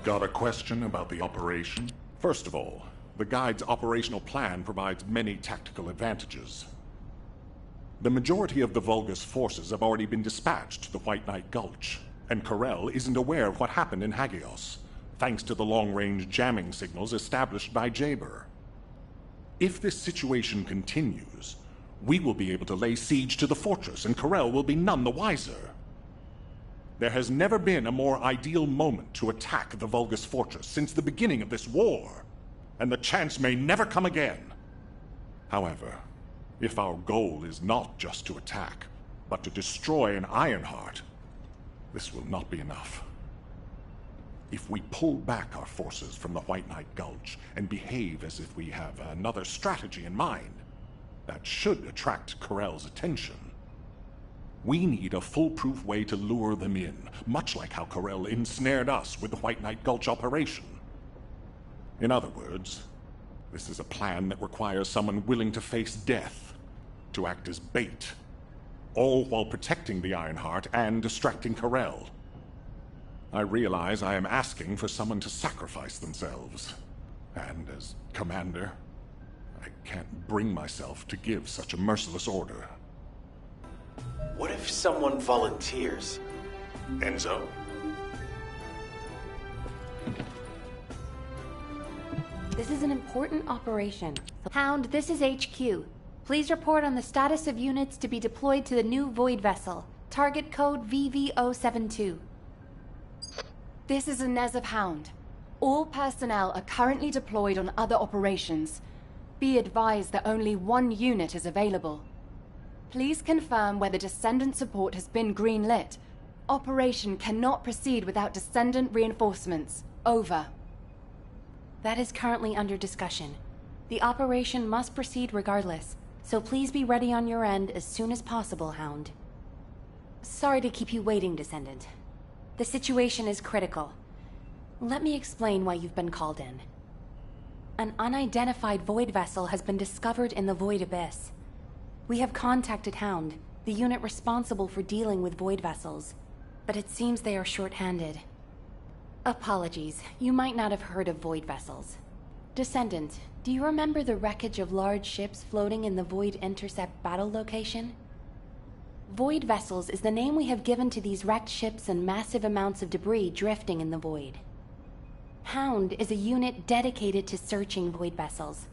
Got a question about the operation? First of all, the Guide's operational plan provides many tactical advantages. The majority of the Vulgus forces have already been dispatched to the White Knight Gulch, and Corel isn't aware of what happened in Hagios, thanks to the long-range jamming signals established by Jaber. If this situation continues, we will be able to lay siege to the fortress, and Corel will be none the wiser. There has never been a more ideal moment to attack the Vulgus fortress since the beginning of this war, and the chance may never come again. However, if our goal is not just to attack, but to destroy an IronHeart, this will not be enough. If we pull back our forces from the White Knight Gulch and behave as if we have another strategy in mind, that should attract Corel's attention. We need a foolproof way to lure them in, much like how Corel ensnared us with the White Knight Gulch operation. In other words, this is a plan that requires someone willing to face death, to act as bait, all while protecting the IronHeart and distracting Corel. I realize I am asking for someone to sacrifice themselves, and as commander, I can't bring myself to give such a merciless order. What if someone volunteers? Enzo? This is an important operation. Hound, this is HQ. Please report on the status of units to be deployed to the new Void Vessel. Target code VV072. This is Inez of Hound. All personnel are currently deployed on other operations. Be advised that only one unit is available. Please confirm whether Descendant support has been greenlit. Operation cannot proceed without Descendant reinforcements. Over. That is currently under discussion. The operation must proceed regardless, so please be ready on your end as soon as possible, Hound. Sorry to keep you waiting, Descendant. The situation is critical. Let me explain why you've been called in. An unidentified Void Vessel has been discovered in the Void Abyss. We have contacted Hound, the unit responsible for dealing with Void Vessels, but it seems they are short-handed. Apologies, you might not have heard of Void Vessels. Descendant, do you remember the wreckage of large ships floating in the Void Intercept battle location? Void Vessels is the name we have given to these wrecked ships and massive amounts of debris drifting in the Void. Hound is a unit dedicated to searching Void Vessels.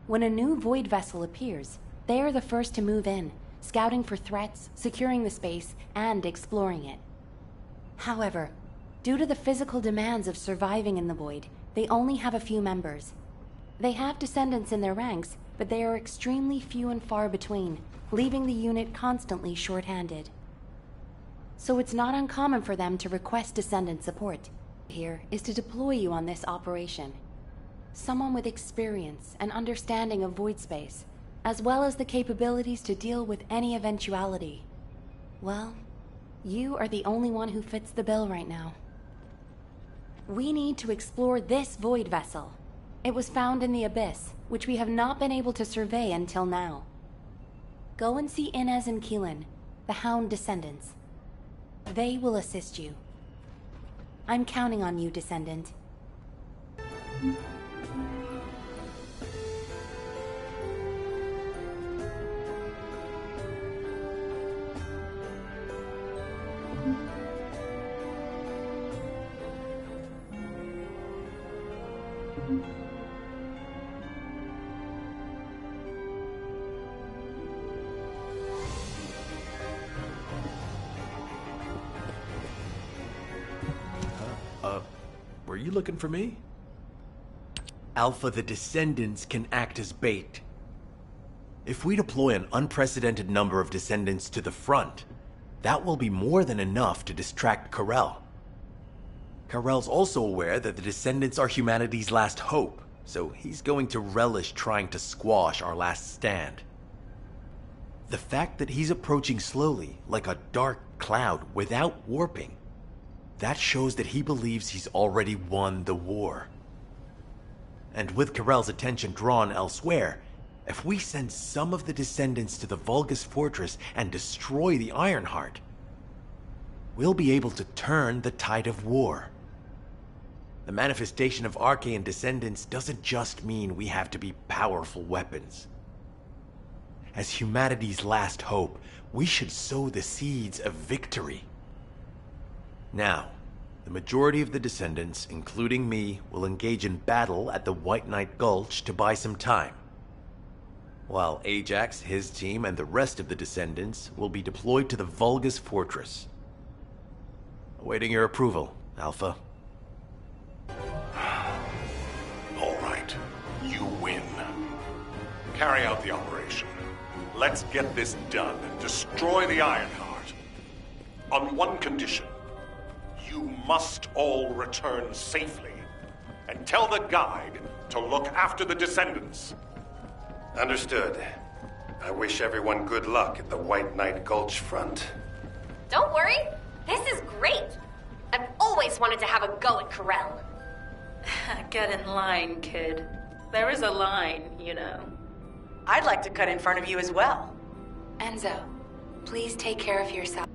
When a new Void Vessel appears, they are the first to move in, scouting for threats, securing the space, and exploring it. However, due to the physical demands of surviving in the Void, they only have a few members. They have descendants in their ranks, but they are extremely few and far between, leaving the unit constantly short-handed. So it's not uncommon for them to request descendant support. Here is to deploy you on this operation. Someone with experience and understanding of void space, as well as the capabilities to deal with any eventuality. Well, you are the only one who fits the bill right now. We need to explore this Void Vessel. It was found in the Abyss, which we have not been able to survey until now. Go and see Inez and Keelan, the Hound descendants. They will assist you. I'm counting on you, Descendant. Were you looking for me? Alpha, the Descendants can act as bait. If we deploy an unprecedented number of Descendants to the front, that will be more than enough to distract Corel. Corel's also aware that the Descendants are humanity's last hope, so he's going to relish trying to squash our last stand. The fact that he's approaching slowly, like a dark cloud without warping, that shows that he believes he's already won the war. And with Corel's attention drawn elsewhere, if we send some of the Descendants to the Vulgus fortress and destroy the IronHeart, we'll be able to turn the tide of war. The manifestation of Archaean descendants doesn't just mean we have to be powerful weapons. As humanity's last hope, we should sow the seeds of victory. Now, the majority of the descendants, including me, will engage in battle at the White Knight Gulch to buy some time. While Ajax, his team, and the rest of the descendants will be deployed to the Vulgus Fortress. Awaiting your approval, Alpha. All right, you win. Carry out the operation. Let's get this done and destroy the IronHeart. On one condition. You must all return safely. And tell the guide to look after the descendants. Understood. I wish everyone good luck at the White Knight Gulch front. Don't worry, this is great. I've always wanted to have a go at Corel. Get in line, kid. There is a line, you know. I'd like to cut in front of you as well. Enzo, please take care of yourself.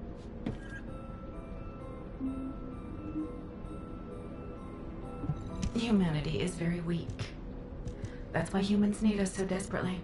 Humanity is very weak. That's why humans need us so desperately.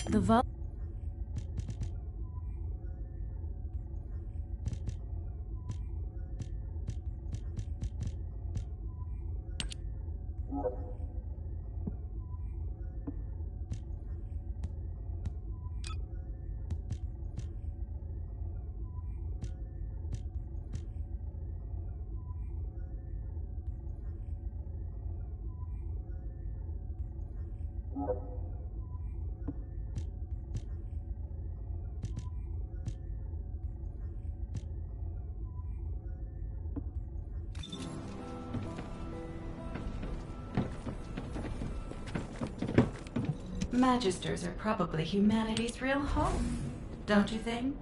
The vault. Magisters are probably humanity's real home, don't you think?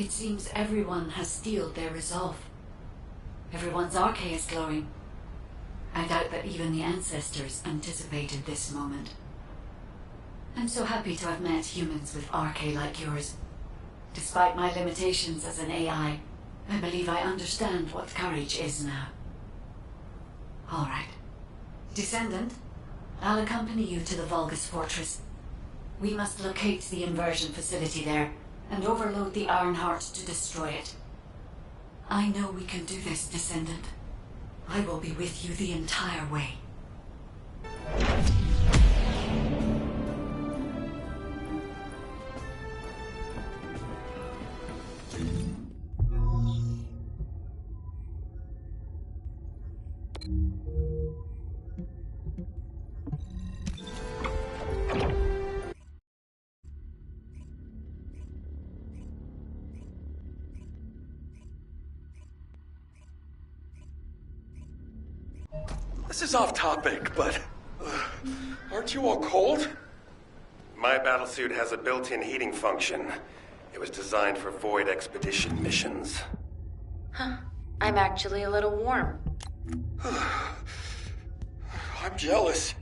It seems everyone has steeled their resolve. Everyone's arche is glowing. I doubt that even the ancestors anticipated this moment. I'm so happy to have met humans with arche like yours. Despite my limitations as an AI, I believe I understand what courage is now. All right. Descendant, I'll accompany you to the Vulgus Fortress. We must locate the inversion facility there and overload the IronHeart to destroy it. I know we can do this, Descendant. I will be with you the entire way. This is off topic, but aren't you all cold? My battlesuit has a built-in heating function. It was designed for void expedition missions. Huh. I'm actually a little warm. I'm jealous.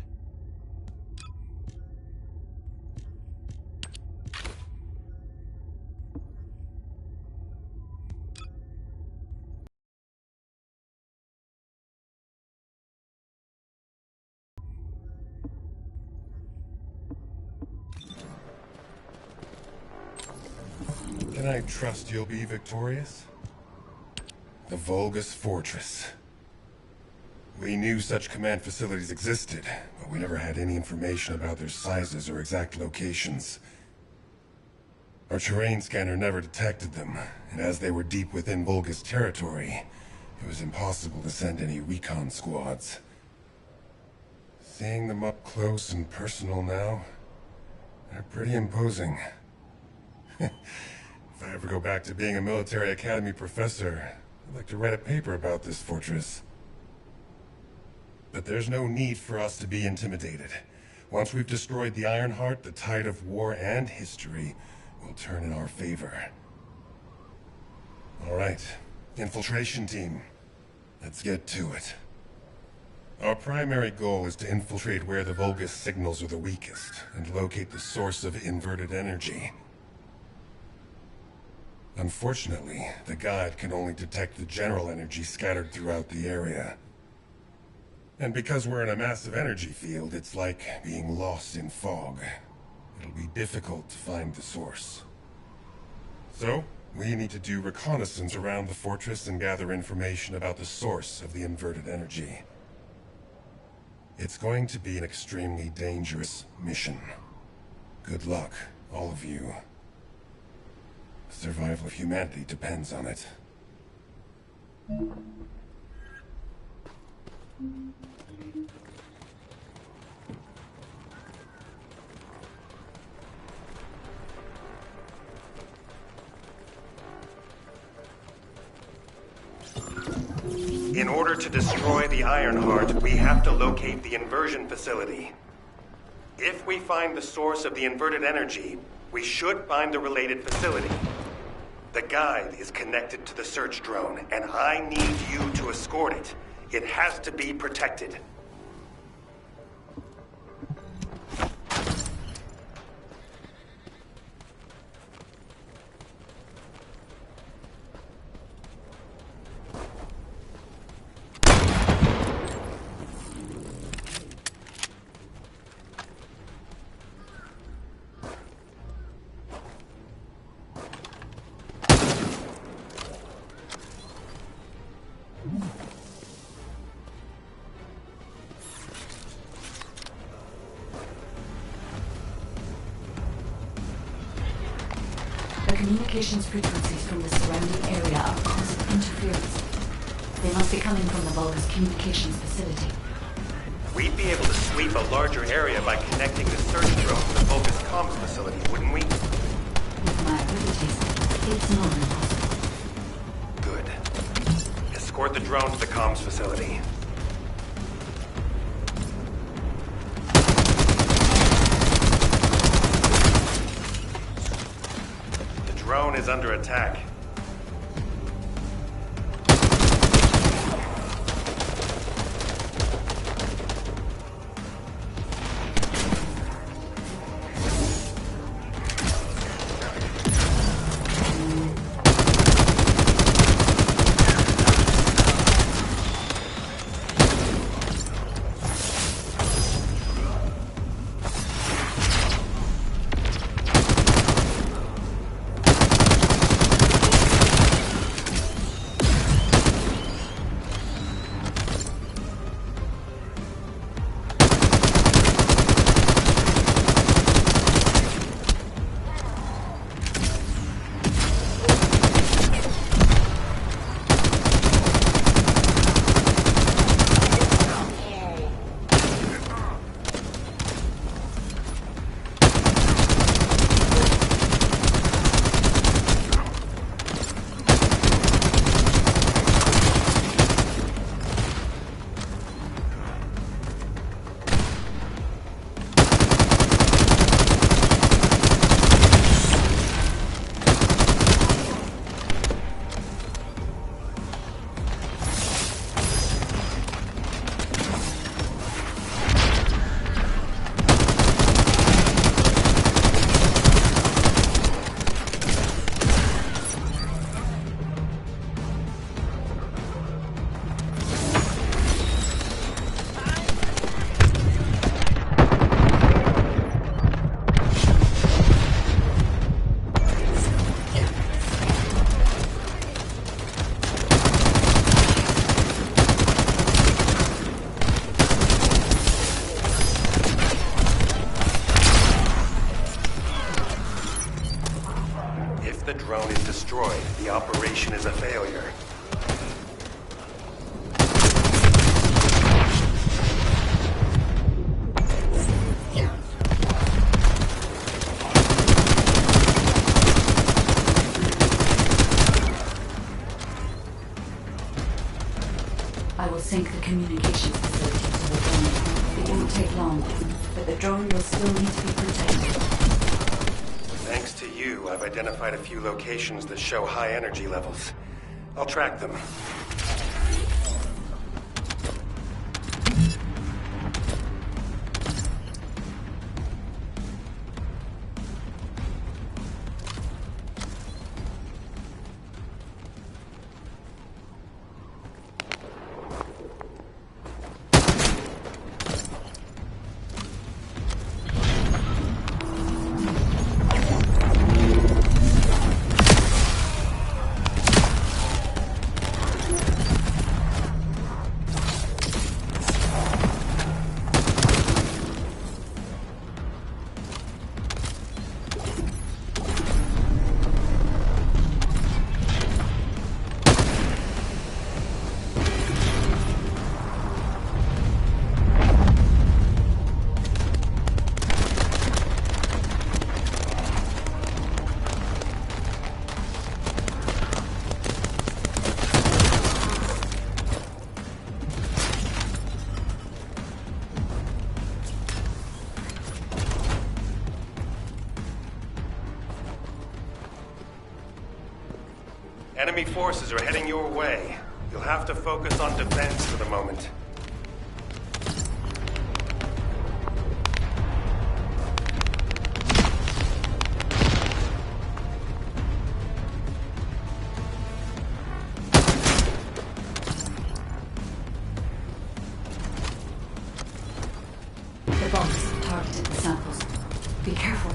Can I trust you'll be victorious? The Vulgus Fortress. We knew such command facilities existed, but we never had any information about their sizes or exact locations. Our terrain scanner never detected them, and as they were deep within Vulgus territory, it was impossible to send any recon squads. Seeing them up close and personal now, they're pretty imposing. If I ever go back to being a military academy professor, I'd like to write a paper about this fortress. But there's no need for us to be intimidated. Once we've destroyed the IronHeart, the tide of war and history will turn in our favor. All right, infiltration team. Let's get to it. Our primary goal is to infiltrate where the Vulgus signals are the weakest and locate the source of inverted energy. Unfortunately, the guide can only detect the general energy scattered throughout the area. And because we're in a massive energy field, it's like being lost in fog. It'll be difficult to find the source. So, we need to do reconnaissance around the fortress and gather information about the source of the inverted energy. It's going to be an extremely dangerous mission. Good luck, all of you. The survival of humanity depends on it. In order to destroy the IronHeart, we have to locate the inversion facility. If we find the source of the inverted energy, we should find the related facility. The guide is connected to the search drone, and I need you to escort it. It has to be protected. The communications frequencies from the surrounding area are causing interference. They must be coming from the Vulgus communications facility. We'd be able to sweep a larger area by connecting the search drone to the Vulgus comms facility, wouldn't we? With my abilities, it's not impossible. Good. Escort the drone to the comms facility. The drone is under attack. I will sync the communications facility to the drone. It won't take long, but the drone will still need to be protected. Thanks to you, I've identified a few locations that show high energy levels. I'll track them. Enemy forces are heading your way. You'll have to focus on defense for the moment. The bombs targeted the samples. Be careful.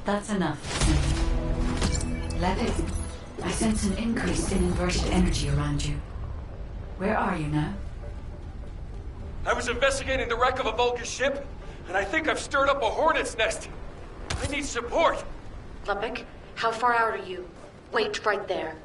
That's enough. Levitt, I sense an increase in inverted energy around you. Where are you now? I was investigating the wreck of a Vulcan ship, and I think I've stirred up a hornet's nest. I need support. Lubbock, how far out are you? Wait right there.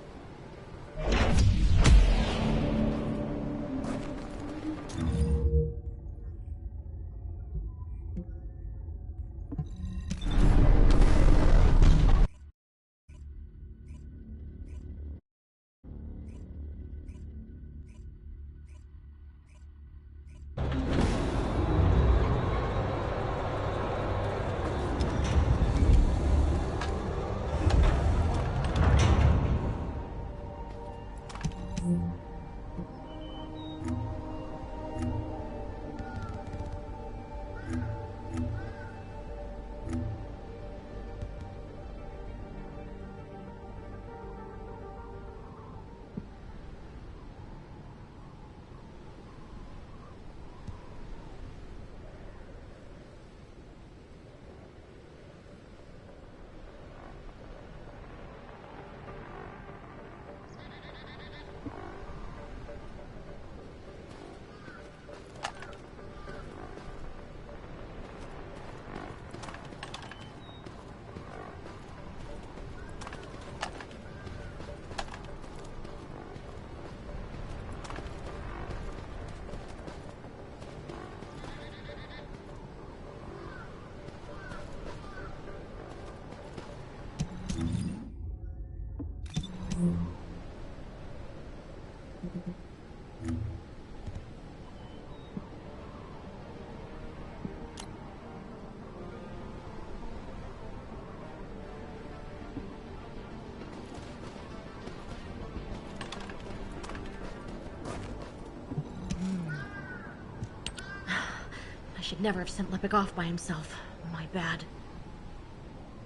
I should never have sent Lubbock off by himself. My bad.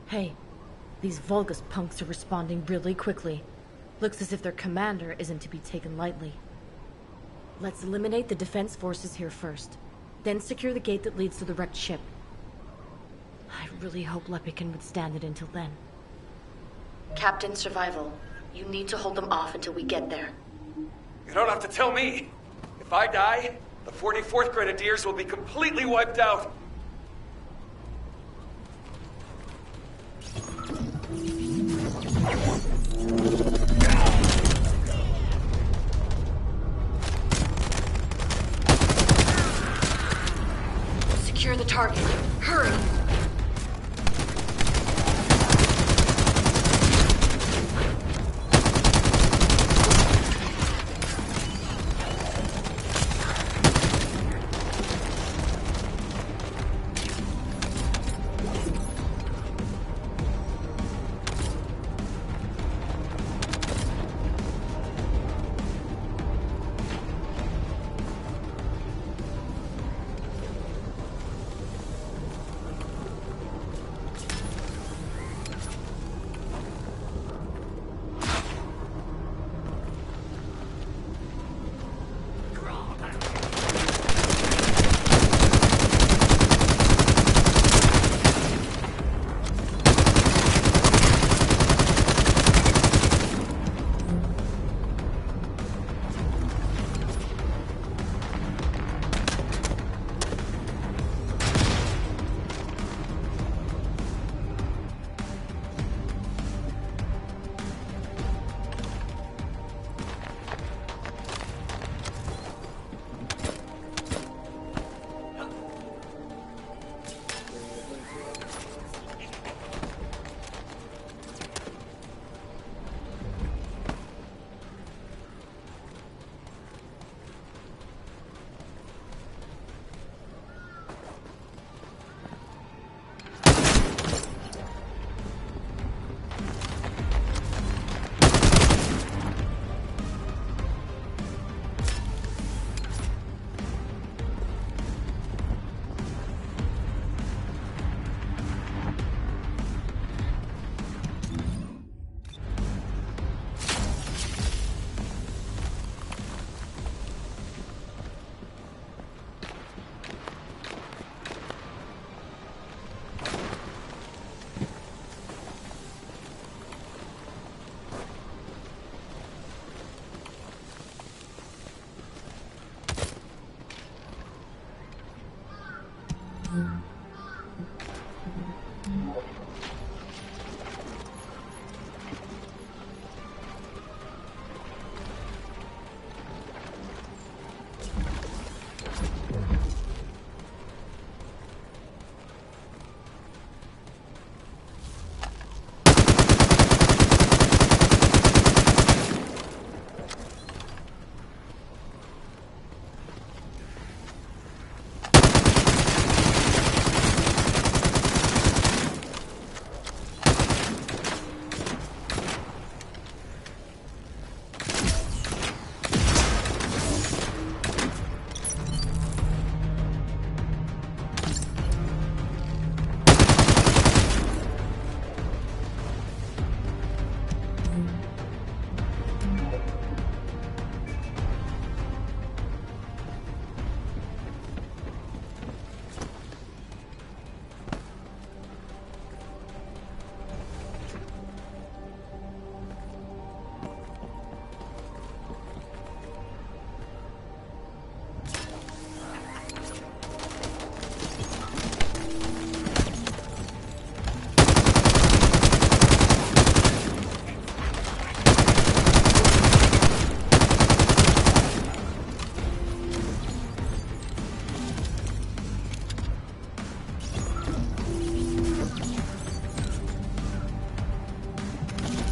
Hey, these Vulgus punks are responding really quickly. Looks as if their commander isn't to be taken lightly. Let's eliminate the defense forces here first, then secure the gate that leads to the wrecked ship. I really hope Lubbock can withstand it until then. Captain Survival, you need to hold them off until we get there. You don't have to tell me. If I die, the 44th Grenadiers will be completely wiped out. target. Hurry!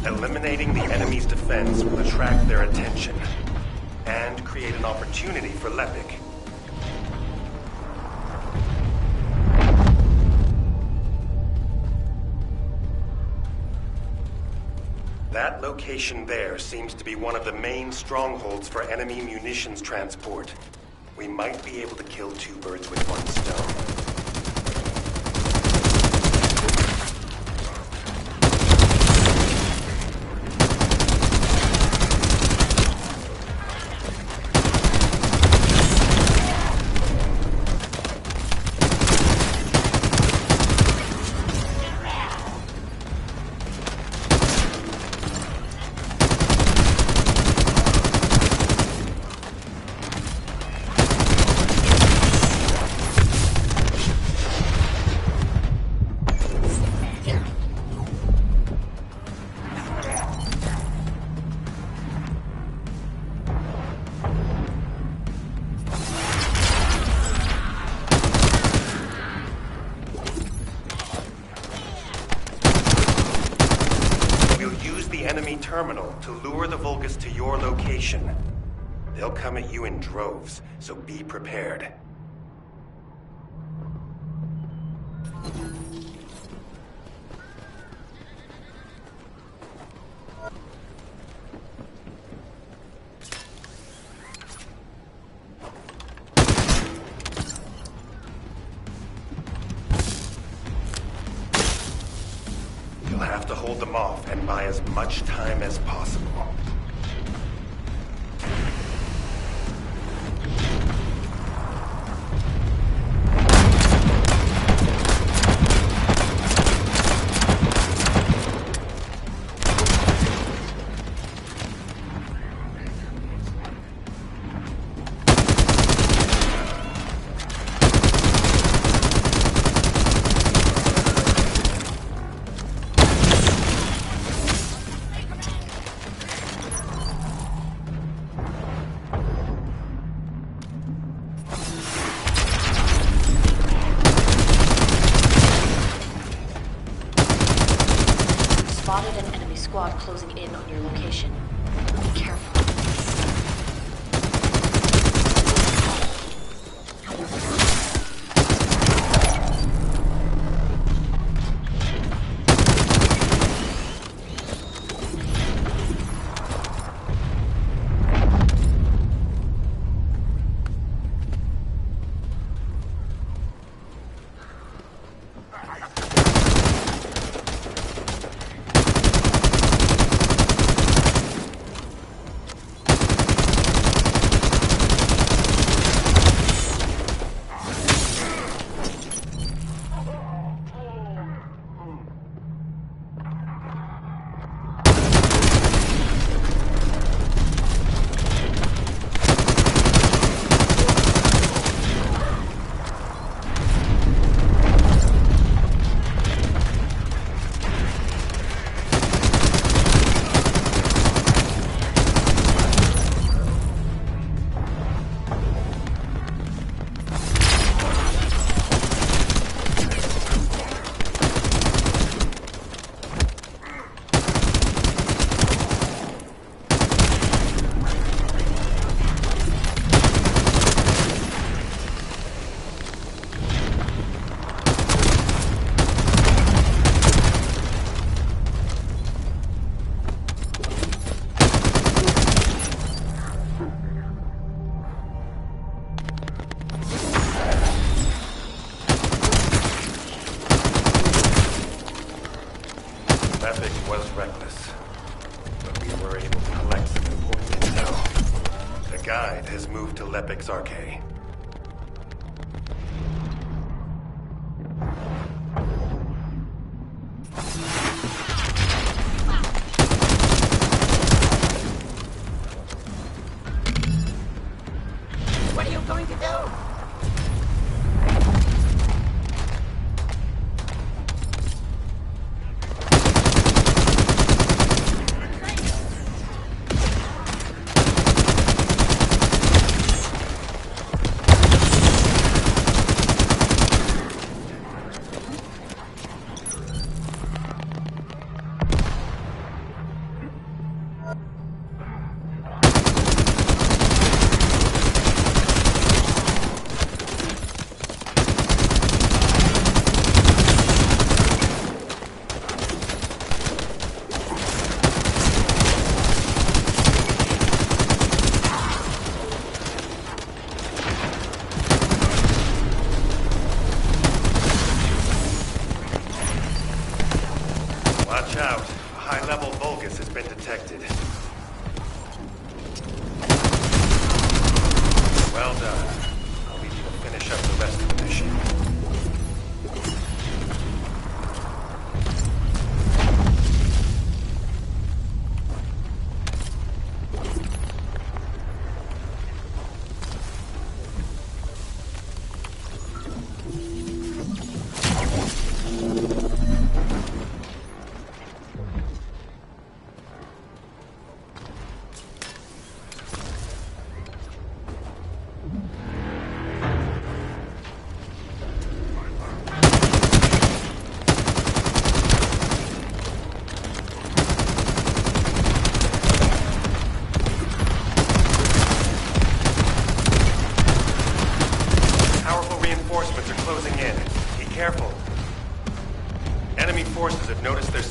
Eliminating the enemy's defense will attract their attention and create an opportunity for Lepic. That location there seems to be one of the main strongholds for enemy munitions transport. We might be able to kill two birds with one stone. terminal to lure the Vulgus to your location. They'll come at you in droves, so be prepared. You'll have to hold them off and buy as much time as possible. Spotted an enemy squad closing in on your location. Be careful. Epic was reckless, but we were able to collect some important intel. The guide has moved to Lepix Arcade. What are you going to do?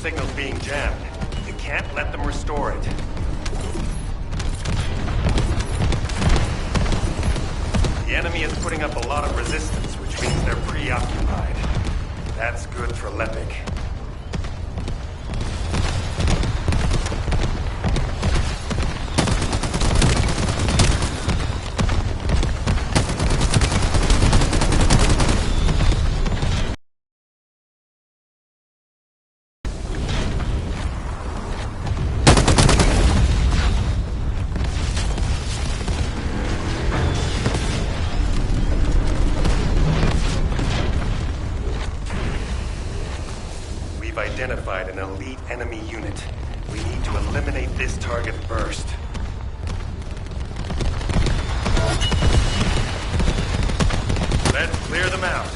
signal's being jammed. You can't let them restore it. The enemy is putting up a lot of resistance, which means they're preoccupied. That's good for Lepic. Identified an elite enemy unit. We need to eliminate this target first. Let's clear them out.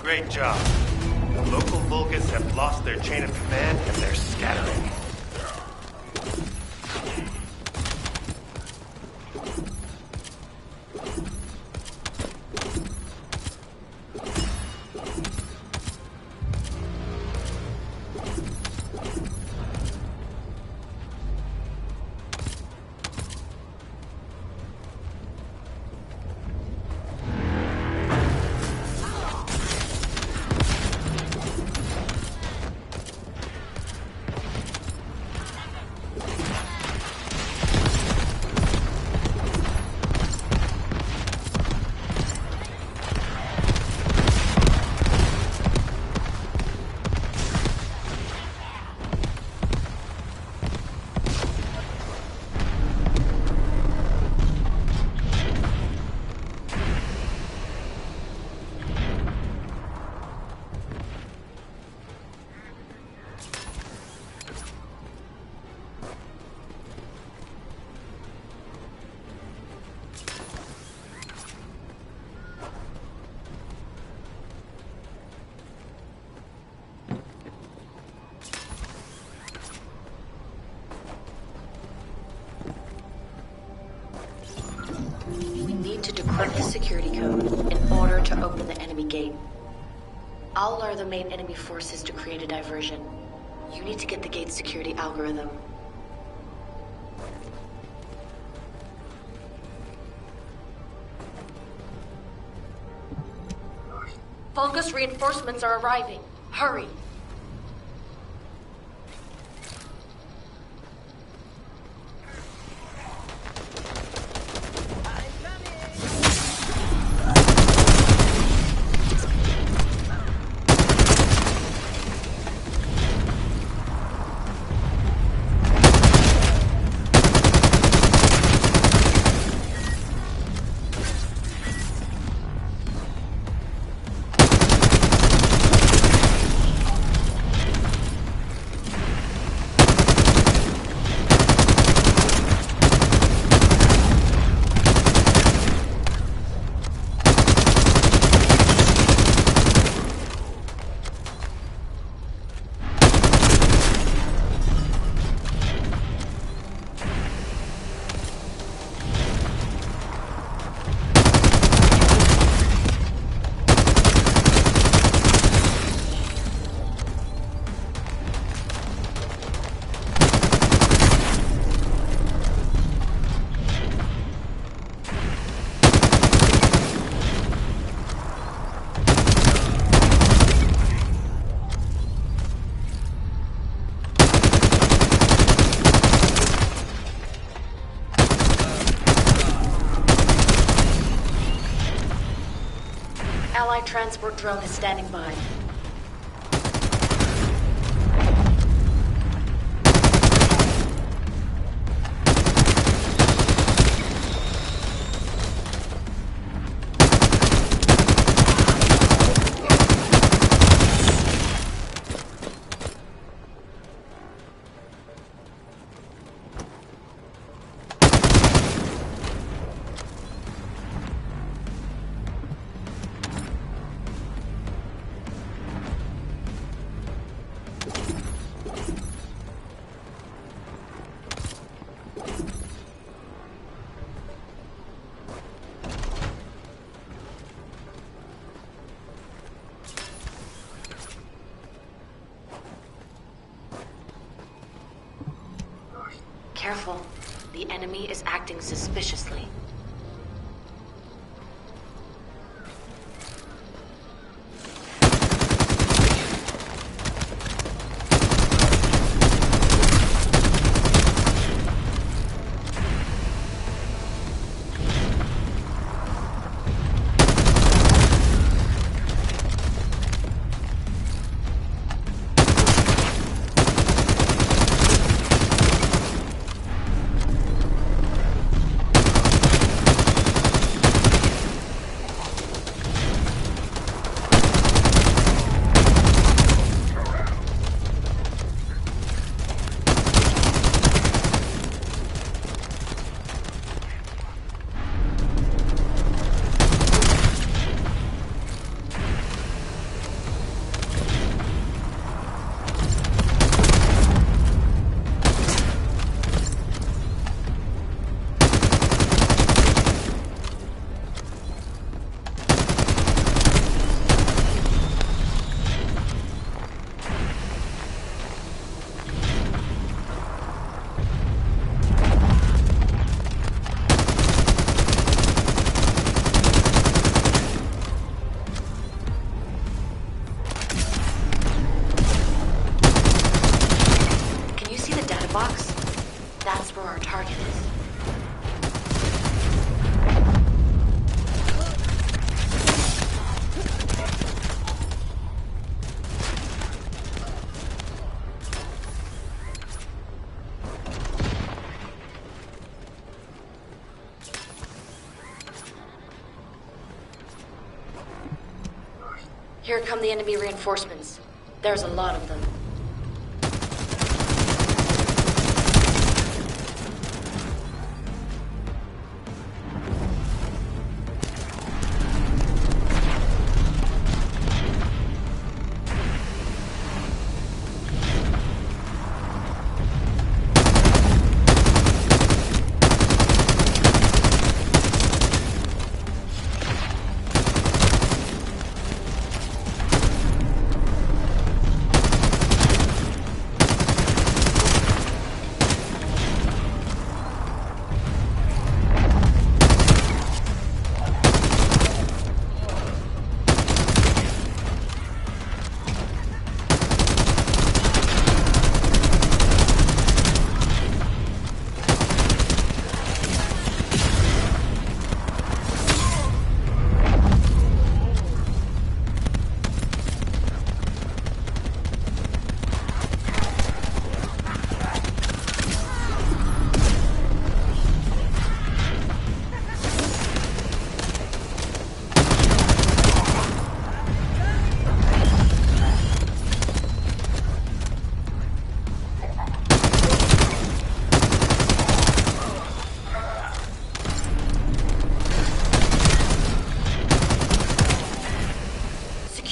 Great job. The local Vulgus have lost their chain of command and they're scattering. Decrypt the security code in order to open the enemy gate. I'll lure the main enemy forces to create a diversion. You need to get the gate's security algorithm. Vulgus reinforcements are arriving. Hurry! Allied transport drone is standing by. Careful. The enemy is acting suspiciously. Box? That's where our target is. Here come the enemy reinforcements. There's a lot of them.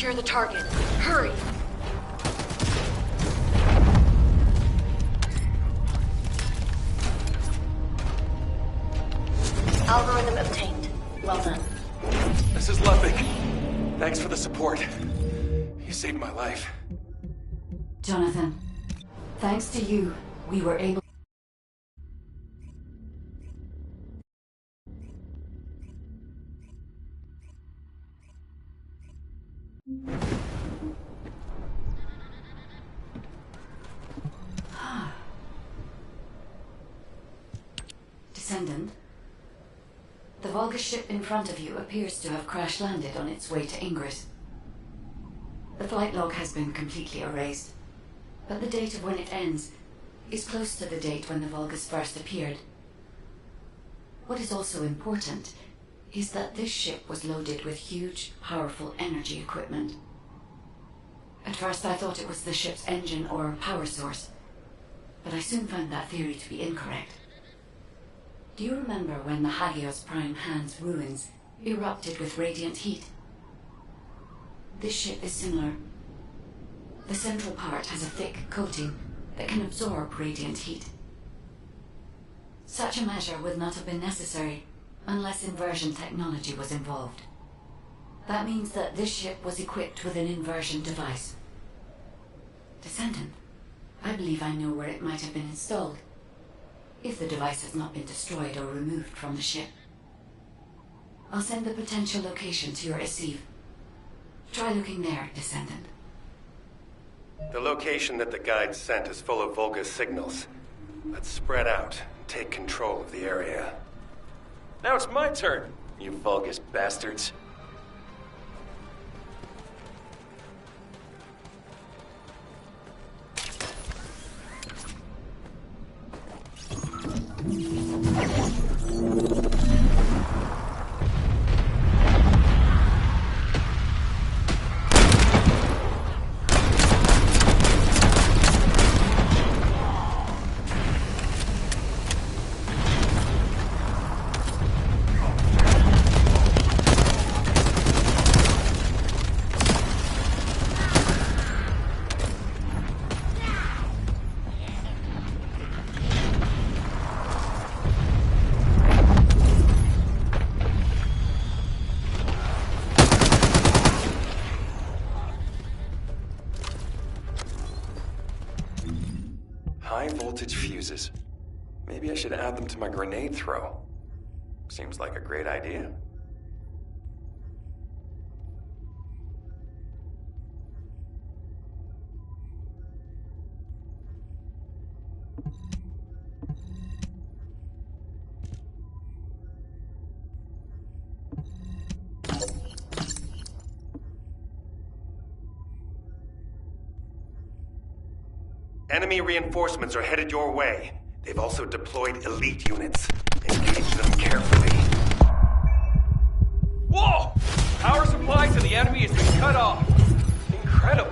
Secure the target. Hurry! Algorithm obtained. Well done. This is Ludwig. Thanks for the support. You saved my life. Jonathan, thanks to you, we were able... Descendant, the Volga ship in front of you appears to have crash-landed on its way to Ingress. The flight log has been completely erased, but the date of when it ends is close to the date when the Volgas first appeared. What is also important is that this ship was loaded with huge, powerful energy equipment. At first I thought it was the ship's engine or power source, but I soon found that theory to be incorrect. Do you remember when the Hagios Prime Hand's ruins erupted with radiant heat? This ship is similar. The central part has a thick coating that can absorb radiant heat. Such a measure would not have been necessary unless inversion technology was involved. That means that this ship was equipped with an inversion device. Descendant, I believe I know where it might have been installed, if the device has not been destroyed or removed from the ship. I'll send the potential location to your receive. Try looking there, Descendant. The location that the guide sent is full of Volga signals. Let's spread out and take control of the area. Now it's my turn, you Vulgus bastards. High voltage fuses. Maybe I should add them to my grenade throw. Seems like a great idea. Enemy reinforcements are headed your way. They've also deployed elite units. Engage them carefully. Whoa! Power supply to the enemy has been cut off. Incredible.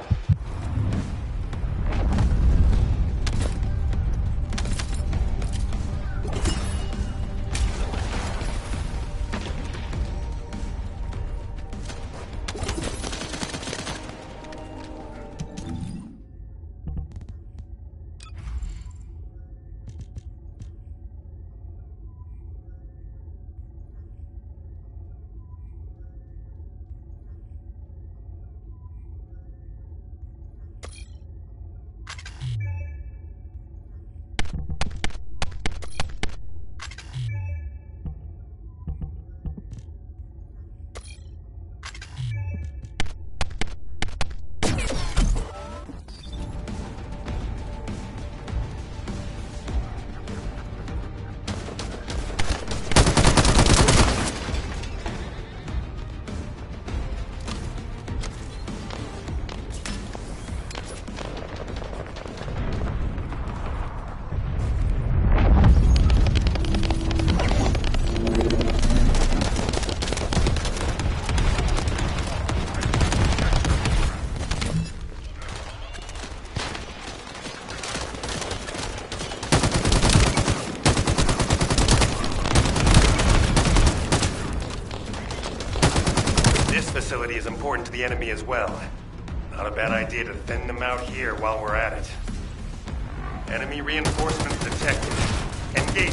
Facility is important to the enemy as well. Not a bad idea to thin them out here while we're at it. Enemy reinforcements detected. Engage.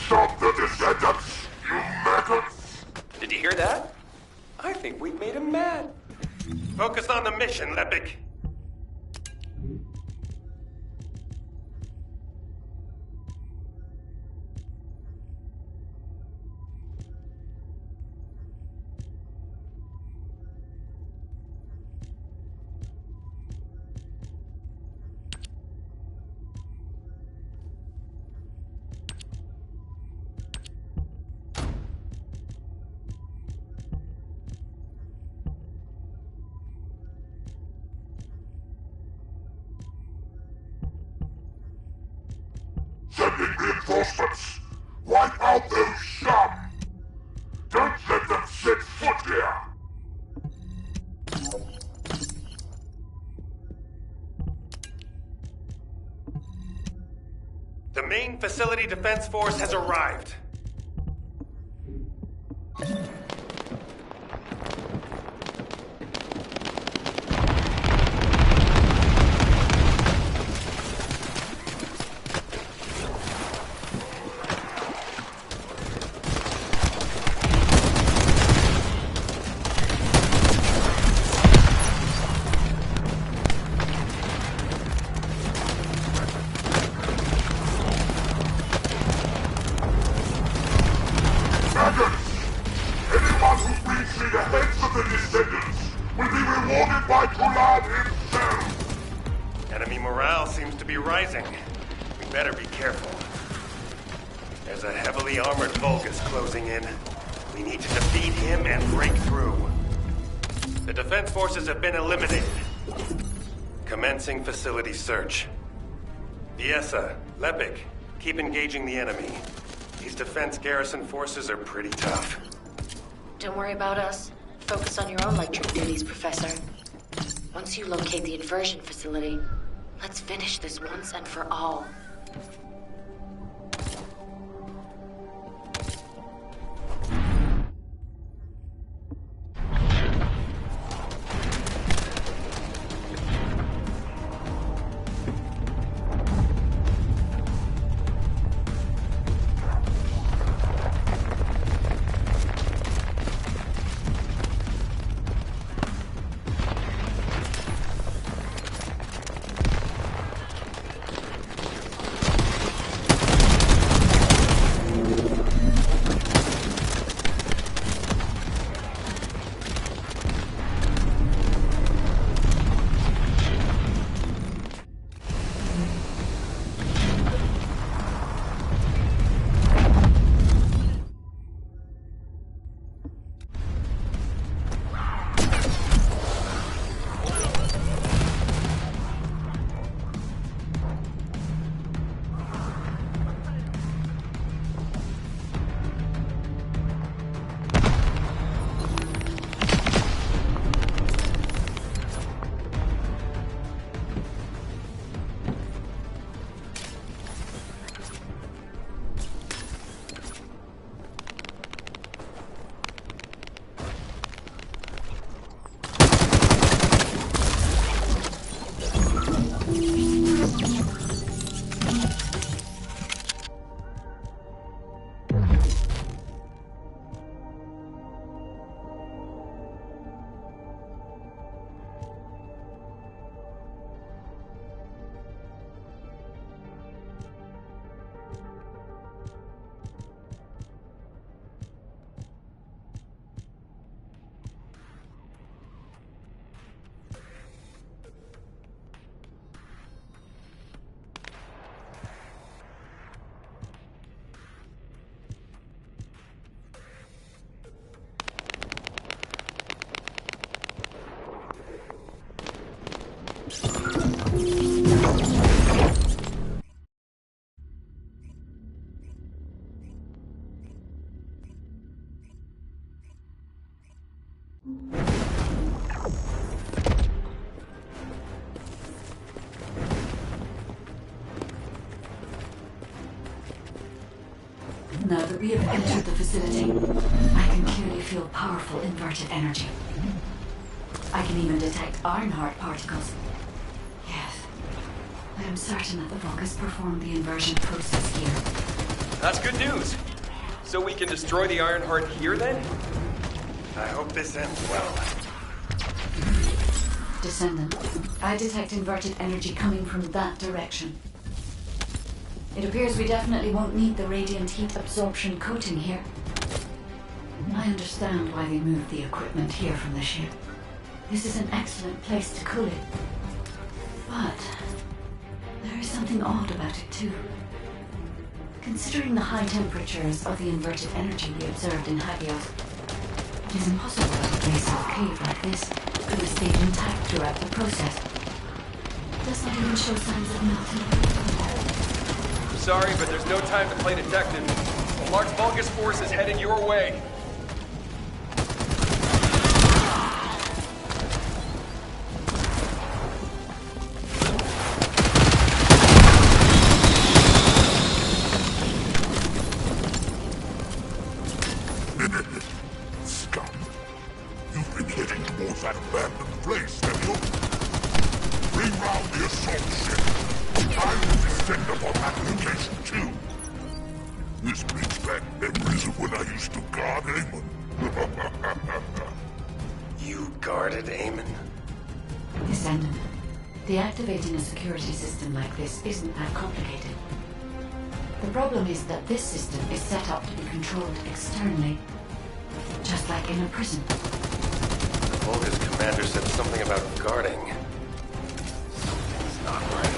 Stop the Descendants, you maggots! Did you hear that? I think we made him mad. Focus on the mission, Lepik. Sending reinforcements! Wipe out those scum! Don't let them set foot here! The main facility defense force has arrived. rewarded by Kulad himself! Enemy morale seems to be rising. We better be careful. There's a heavily armored Vulgus closing in. We need to defeat him and break through. The defense forces have been eliminated. Commencing facility search. Viesa, Lepik, keep engaging the enemy. These defense garrison forces are pretty tough. Don't worry about us. Focus on your own electric duties, Professor. Once you locate the inversion facility, let's finish this once and for all. Now that we have entered the facility, I can clearly feel powerful inverted energy. I can even detect IronHeart particles. Yes, I am certain that the Vulgus performed the inversion process here. That's good news. So we can destroy the IronHeart here then? I hope this ends well. Descendant, I detect inverted energy coming from that direction. It appears we definitely won't need the radiant heat absorption coating here. I understand why they moved the equipment here from the ship. This is an excellent place to cool it. But there is something odd about it too. Considering the high temperatures of the inverted energy we observed in Hagios, it is impossible that a place or cave like this could have stayed intact throughout the process. It does not even show signs of melting. Sorry, but there's no time to play detective. A large Vulgus force is headed your way. Scum! You've been heading towards that abandoned place, have you? Reroute the assault ship. I will descend upon that location too. This brings back memories of when I used to guard Amon. You guarded Amon? Descendant, deactivating a security system like this isn't that complicated. The problem is that this system is set up to be controlled externally, just like in a prison. The Vulgus commander said something about guarding. Something's not right.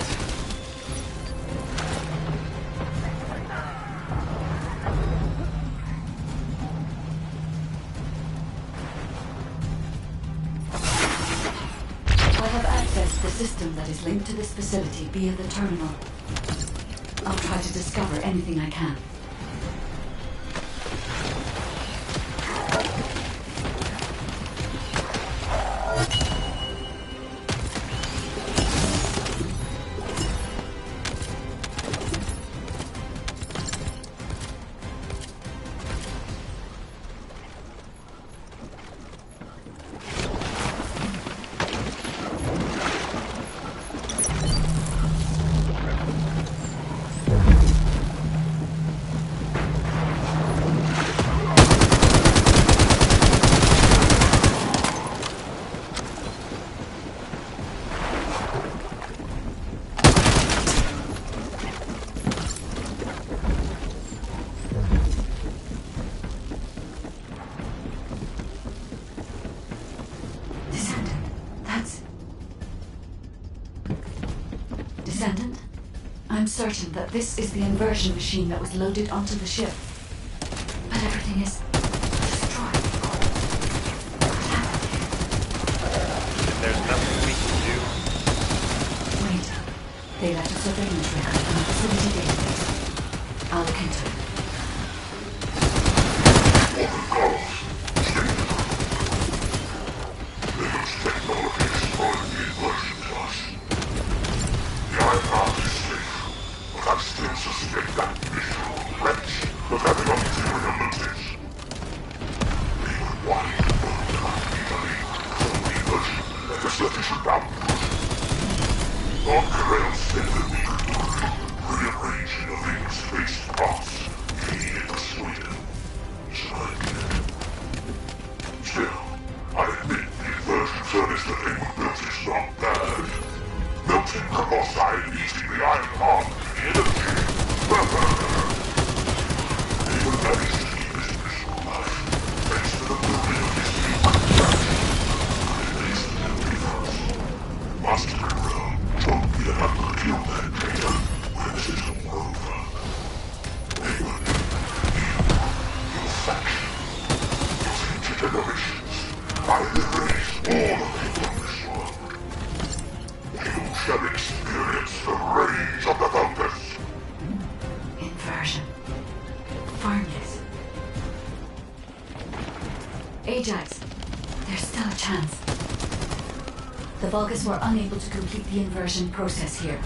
I have accessed the system that is linked to this facility via the terminal. I'll try to discover anything I can. Descendant, I'm certain that this is the inversion machine that was loaded onto the ship. But everything is destroyed. There's nothing we can do. Wait. They left a surveillance record in the facility database. I'll look into it. Ajax, there's still a chance. The Vulgus were unable to complete the inversion process here.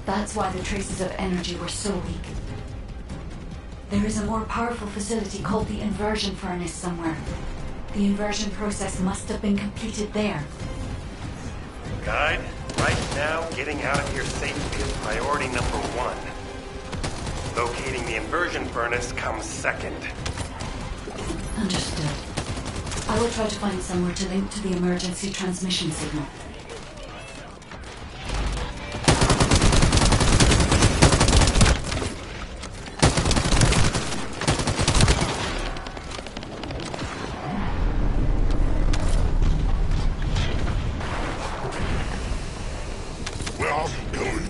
That's why the traces of energy were so weak. There is a more powerful facility called the inversion furnace somewhere. The inversion process must have been completed there. Guide, right now, getting out of here safely is priority number 1. Locating the inversion furnace comes second. Understood. I will try to find somewhere to link to the emergency transmission signal. Where are you going,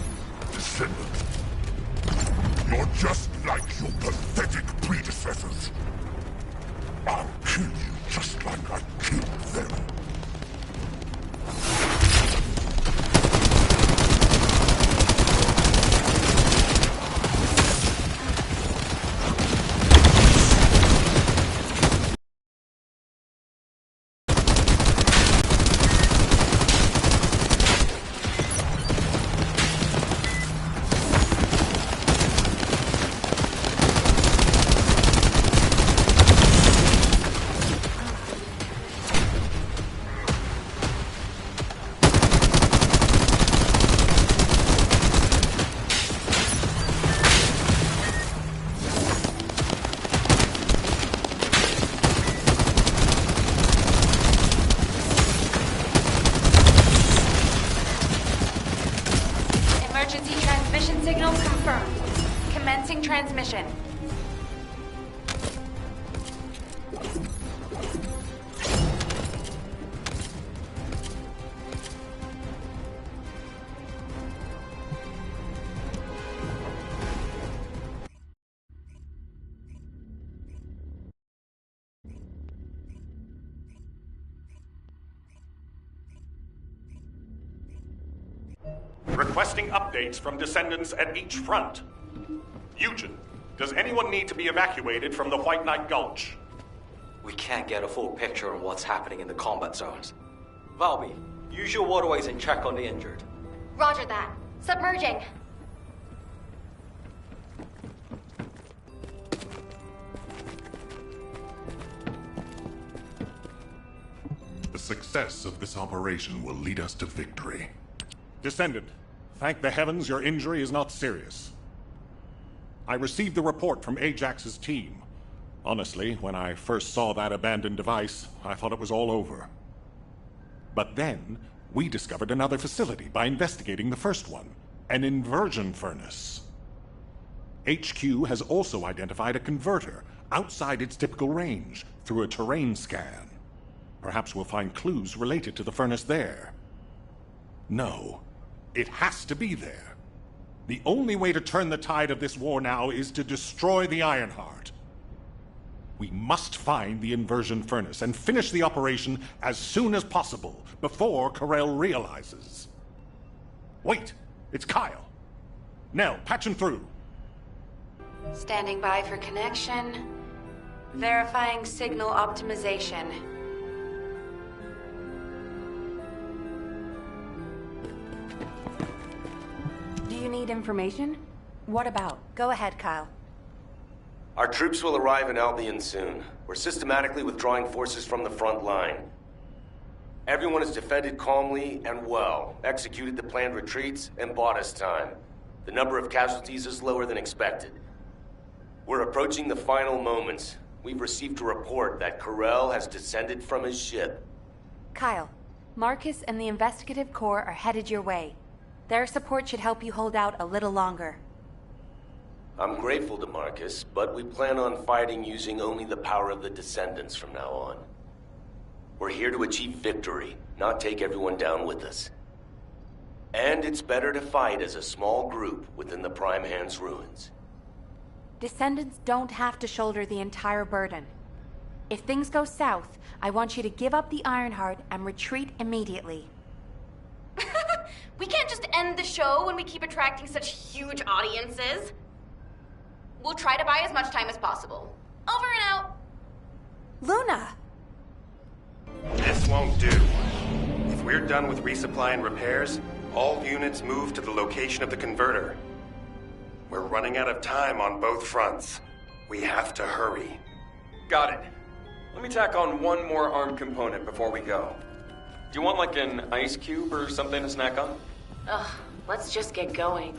Descendant? You're just like your pathetic predecessors. I'll kill you just like I killed them. Emergency transmission signal confirmed. Commencing transmission. Requesting updates from Descendants at each front. Eugen, does anyone need to be evacuated from the White Knight Gulch? We can't get a full picture on what's happening in the combat zones. Valby, use your waterways and check on the injured. Roger that. Submerging. The success of this operation will lead us to victory. Descendant, thank the heavens your injury is not serious. I received the report from Ajax's team. Honestly, when I first saw that abandoned device, I thought it was all over. But then, we discovered another facility by investigating the first one, an inversion furnace. HQ has also identified a converter outside its typical range through a terrain scan. Perhaps we'll find clues related to the furnace there. No, it has to be there. The only way to turn the tide of this war now is to destroy the IronHeart. We must find the inversion furnace and finish the operation as soon as possible, before Karel realizes. Wait, it's Kyle. Nell, patch him through. Standing by for connection. Verifying signal optimization. Do you need information? What about? Go ahead, Kyle. Our troops will arrive in Albion soon. We're systematically withdrawing forces from the front line. Everyone has defended calmly and well, executed the planned retreats, and bought us time. The number of casualties is lower than expected. We're approaching the final moments. We've received a report that Karel has descended from his ship. Kyle, Marcus and the Investigative Corps are headed your way. Their support should help you hold out a little longer. I'm grateful to Marcus, but we plan on fighting using only the power of the Descendants from now on. We're here to achieve victory, not take everyone down with us. And it's better to fight as a small group within the Prime Hand's ruins. Descendants don't have to shoulder the entire burden. If things go south, I want you to give up the IronHeart and retreat immediately. We can't just end the show when we keep attracting such huge audiences. We'll try to buy as much time as possible. Over and out. Luna! This won't do. If we're done with resupply and repairs, all units move to the location of the converter. We're running out of time on both fronts. We have to hurry. Got it. Let me tack on one more armed component before we go. Do you want like an ice cube or something to snack on? Ugh, let's just get going.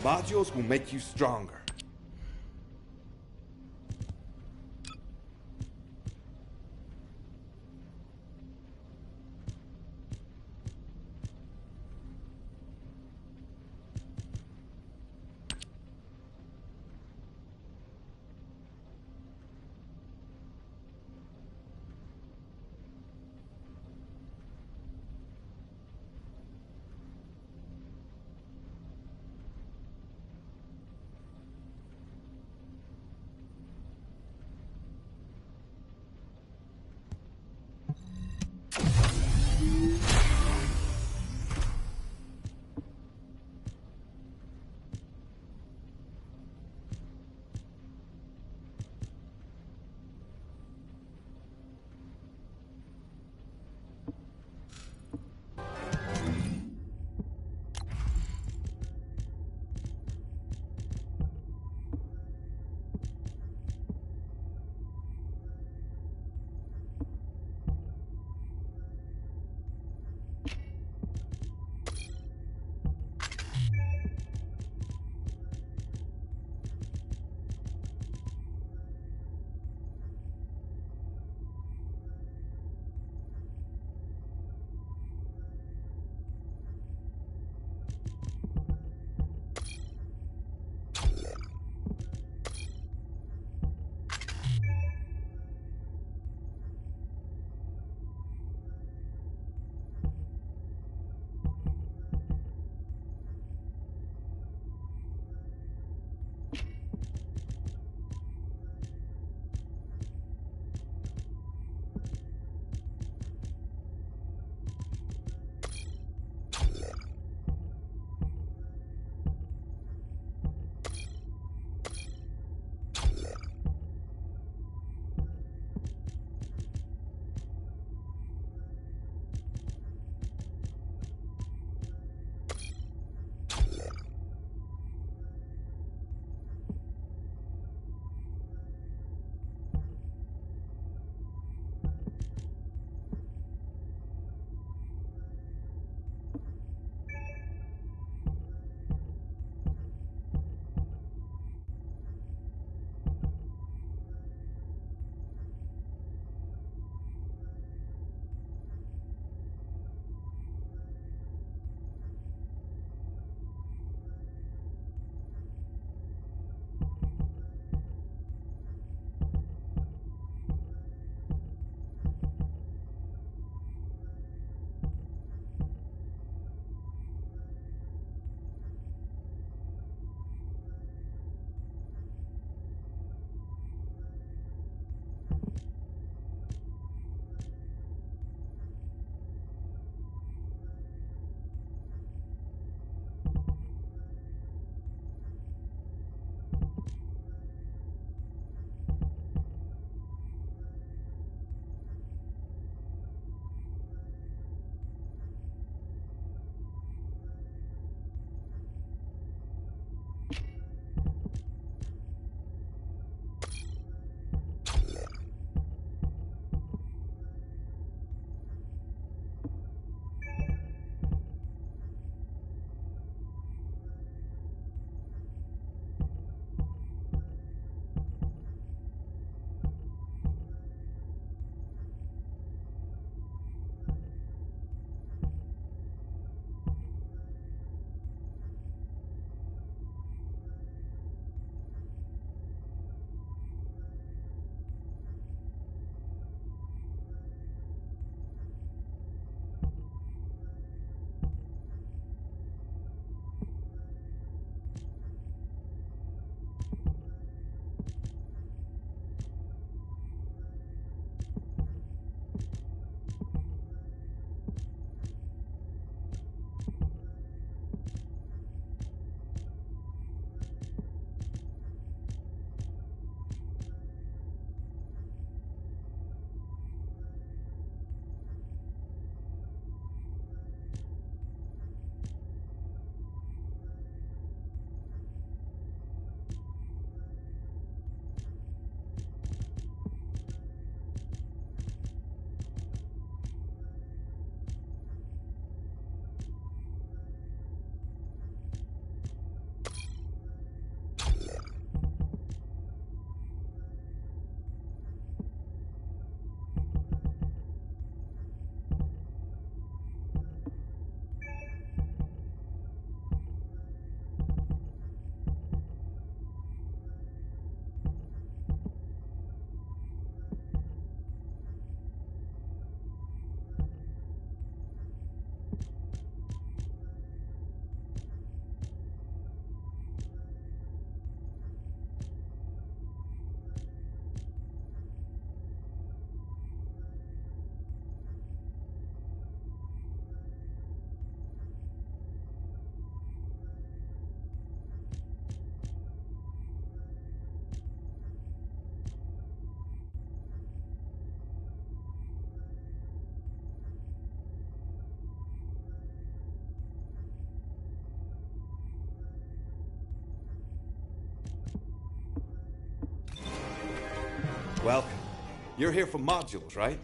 modules will make you stronger. Welcome. You're here for modules, right?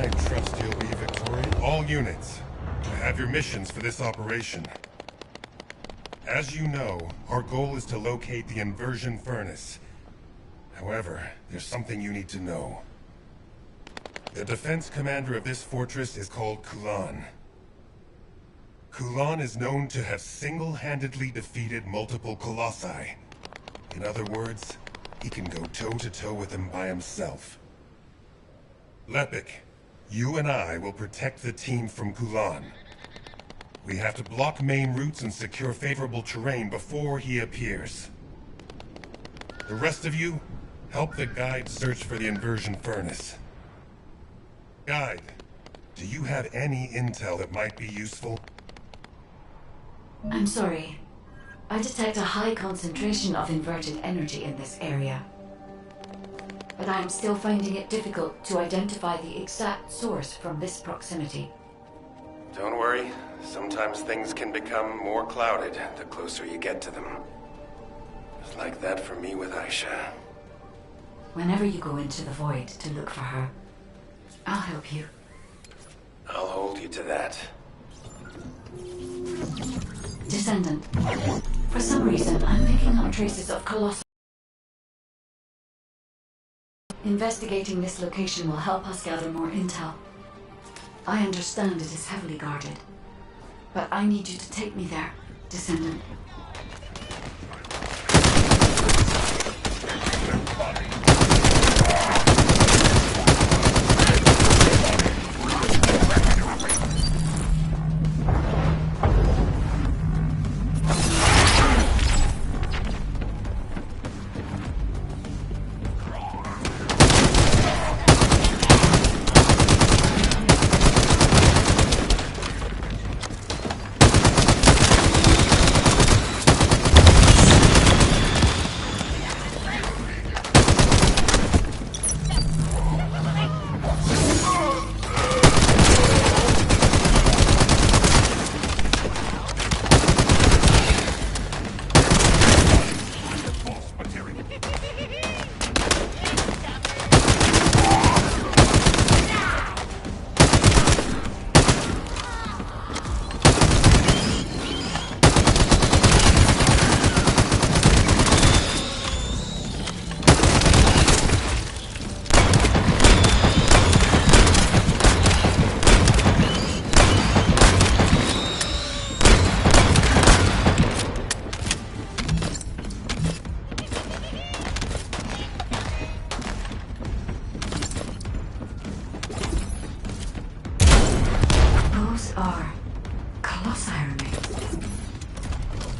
I trust you'll be victorious. All units, I have your missions for this operation. As you know, our goal is to locate the inversion furnace. However, there's something you need to know. The defense commander of this fortress is called Kulan. Kulan is known to have single-handedly defeated multiple colossi. In other words, he can go toe-to-toe with them by himself. Lepik, you and I will protect the team from Kulan. We have to block main routes and secure favorable terrain before he appears. The rest of you, help the guide search for the inversion furnace. Guide, do you have any intel that might be useful? I'm sorry. I detect a high concentration of inverted energy in this area. But I'm still finding it difficult to identify the exact source from this proximity. Don't worry. Sometimes things can become more clouded the closer you get to them. It's like that for me with Aisha. Whenever you go into the void to look for her, I'll help you. I'll hold you to that. Descendant, for some reason, I'm picking up traces of colossal. Investigating this location will help us gather more intel. I understand it is heavily guarded, but I need you to take me there, Descendant.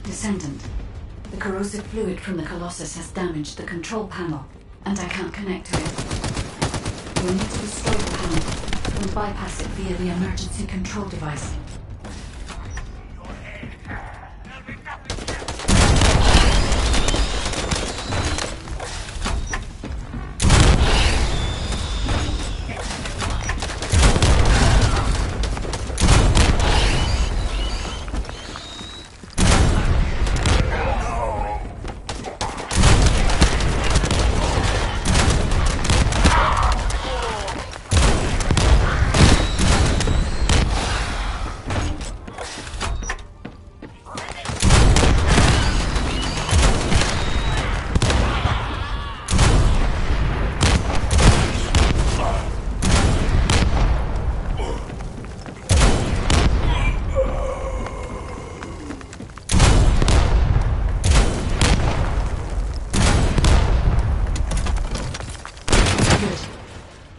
Descendant, the corrosive fluid from the Colossus has damaged the control panel, and I can't connect to it. You'll need to destroy the panel and bypass it via the emergency control device.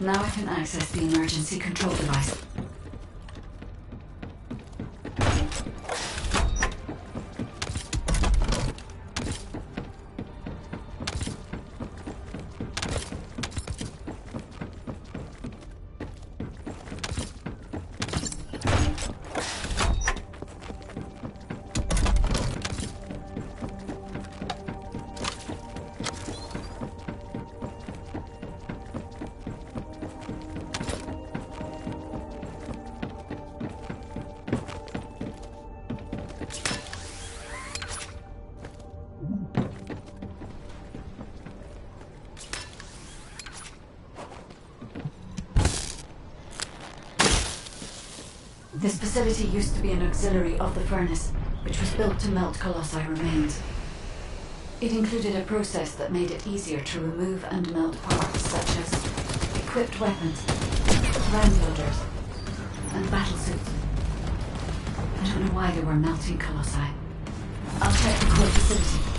Now I can access the emergency control device. This facility used to be an auxiliary of the furnace, which was built to melt Colossi remains. It included a process that made it easier to remove and melt parts such as equipped weapons, round loaders, and battle suits. I don't know why they were melting Colossi. I'll check the core facility.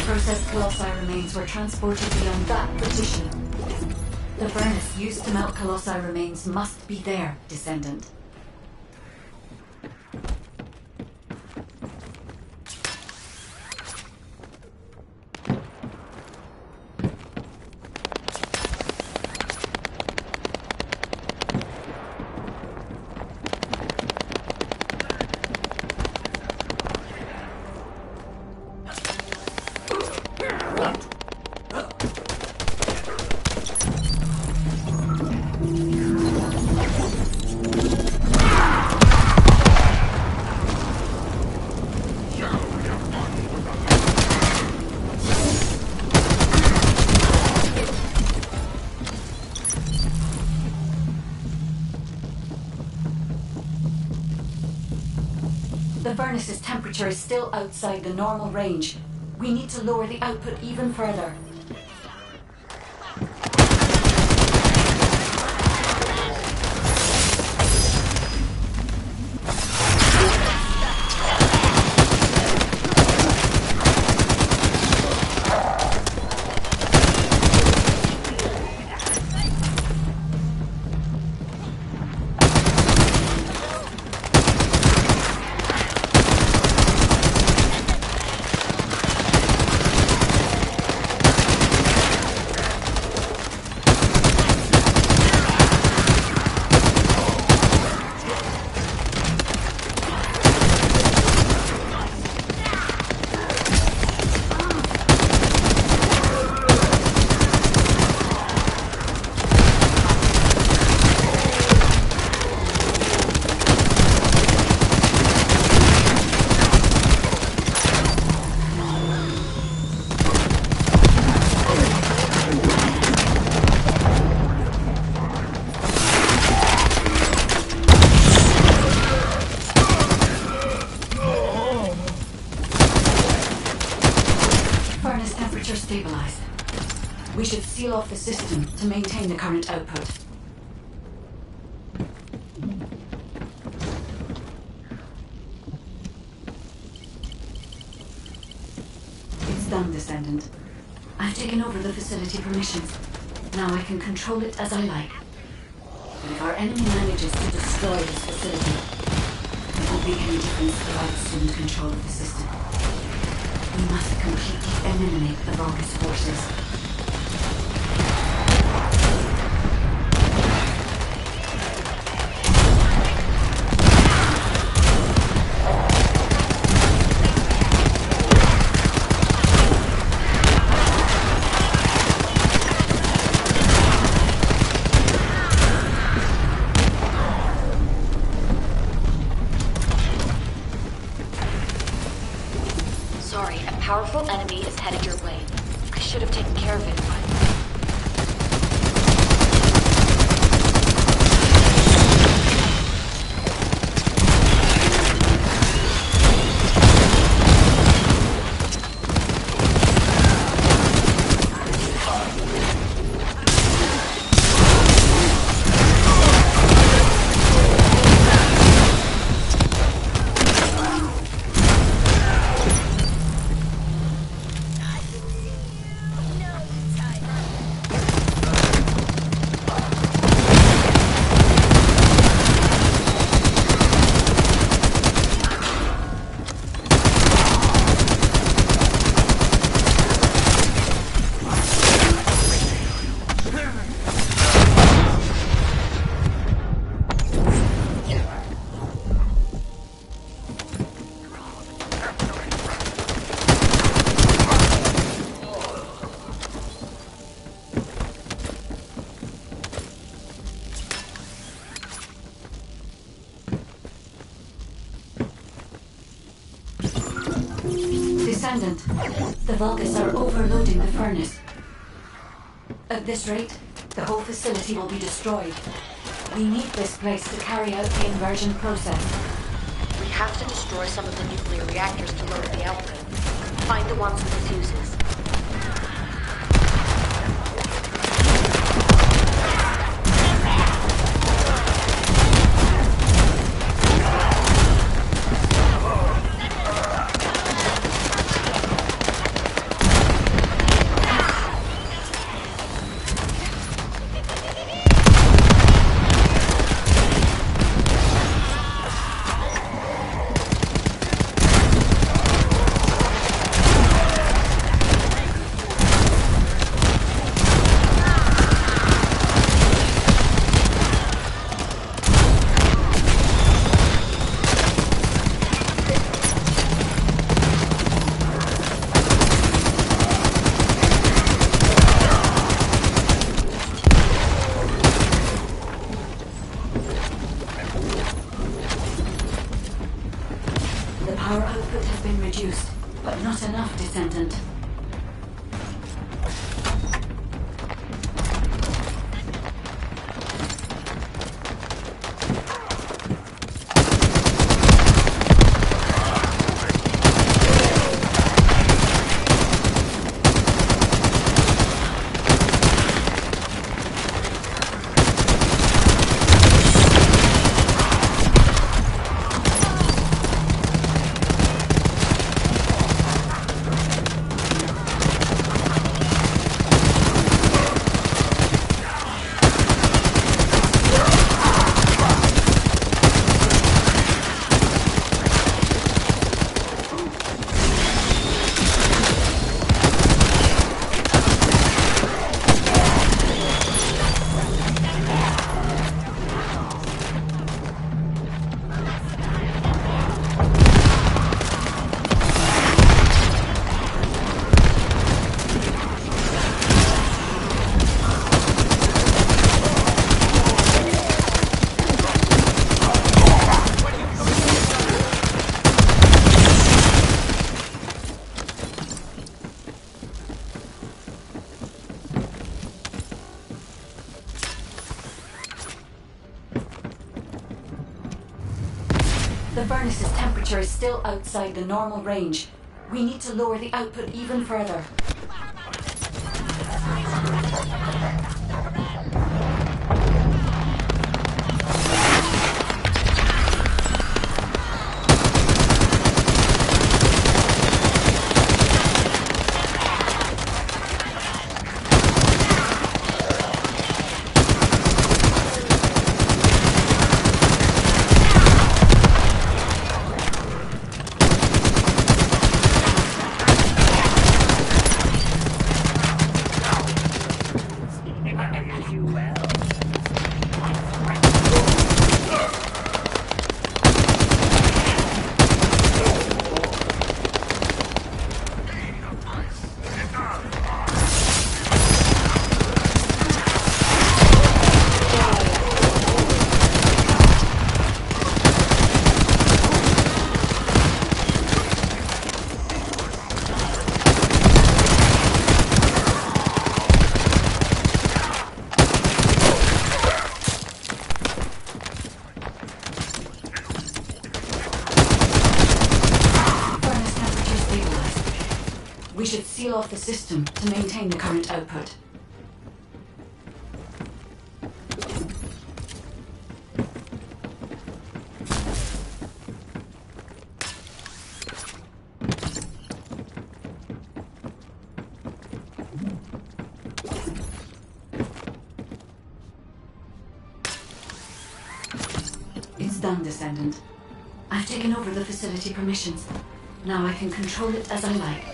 Processed Colossi remains were transported beyond that partition. The furnace used to melt Colossi remains must be there, Descendant. The furnace's temperature is still outside the normal range. We need to lower the output even further. temperature stabilized. We should seal off the system to maintain the current output. It's done, Descendant. I've taken over the facility permissions. Now I can control it as I like. But if our enemy manages to destroy this facility, it won't make any difference to our assumed control of the system. We must completely eliminate the Vulgus forces. Sorry, a powerful enemy is headed your way. I should have taken care of it, but... Descendant, the Vulgus are overloading the furnace. At this rate, the whole facility will be destroyed. We need this place to carry out the inversion process. We have to destroy some of the nuclear reactors to load the output. Find the ones with the fuses. Our output has been reduced, but not enough, Descendant. The furnace's temperature is still outside the normal range. We need to lower the output even further. We should seal off the system to maintain the current output. It's done, Descendant. I've taken over the facility permissions. Now I can control it as I like.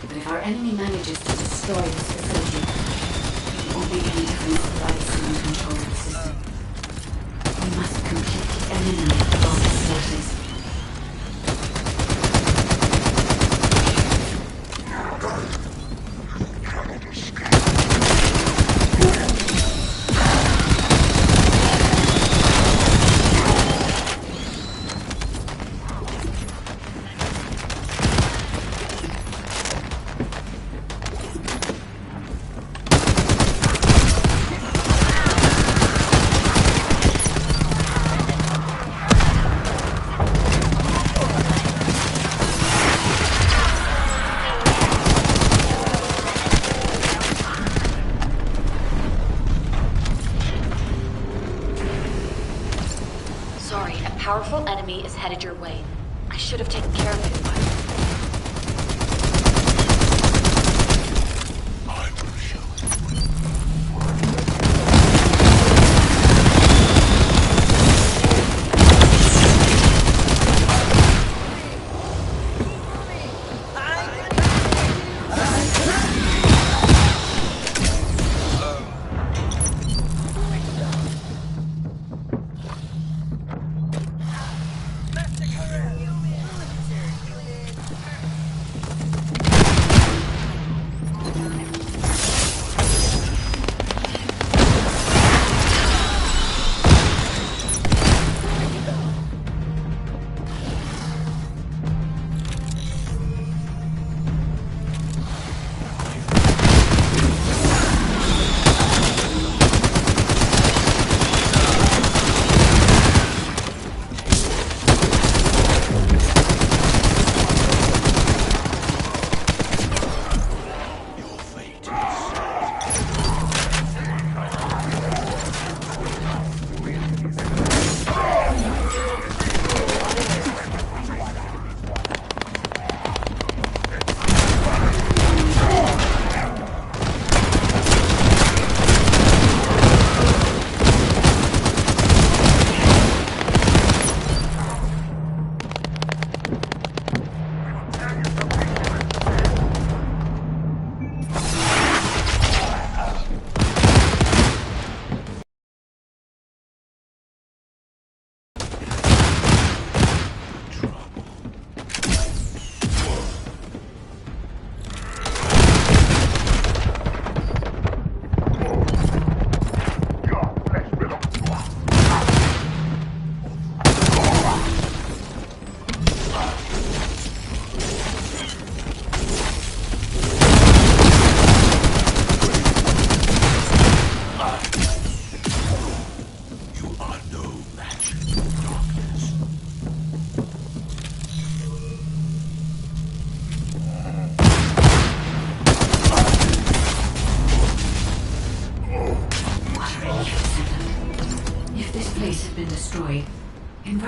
But if our enemy manages to destroy this facility, it won't make any difference if I assume control of the system. We must completely eliminate all facilities. Sorry, a powerful enemy is headed your way. I should have taken care of it, but...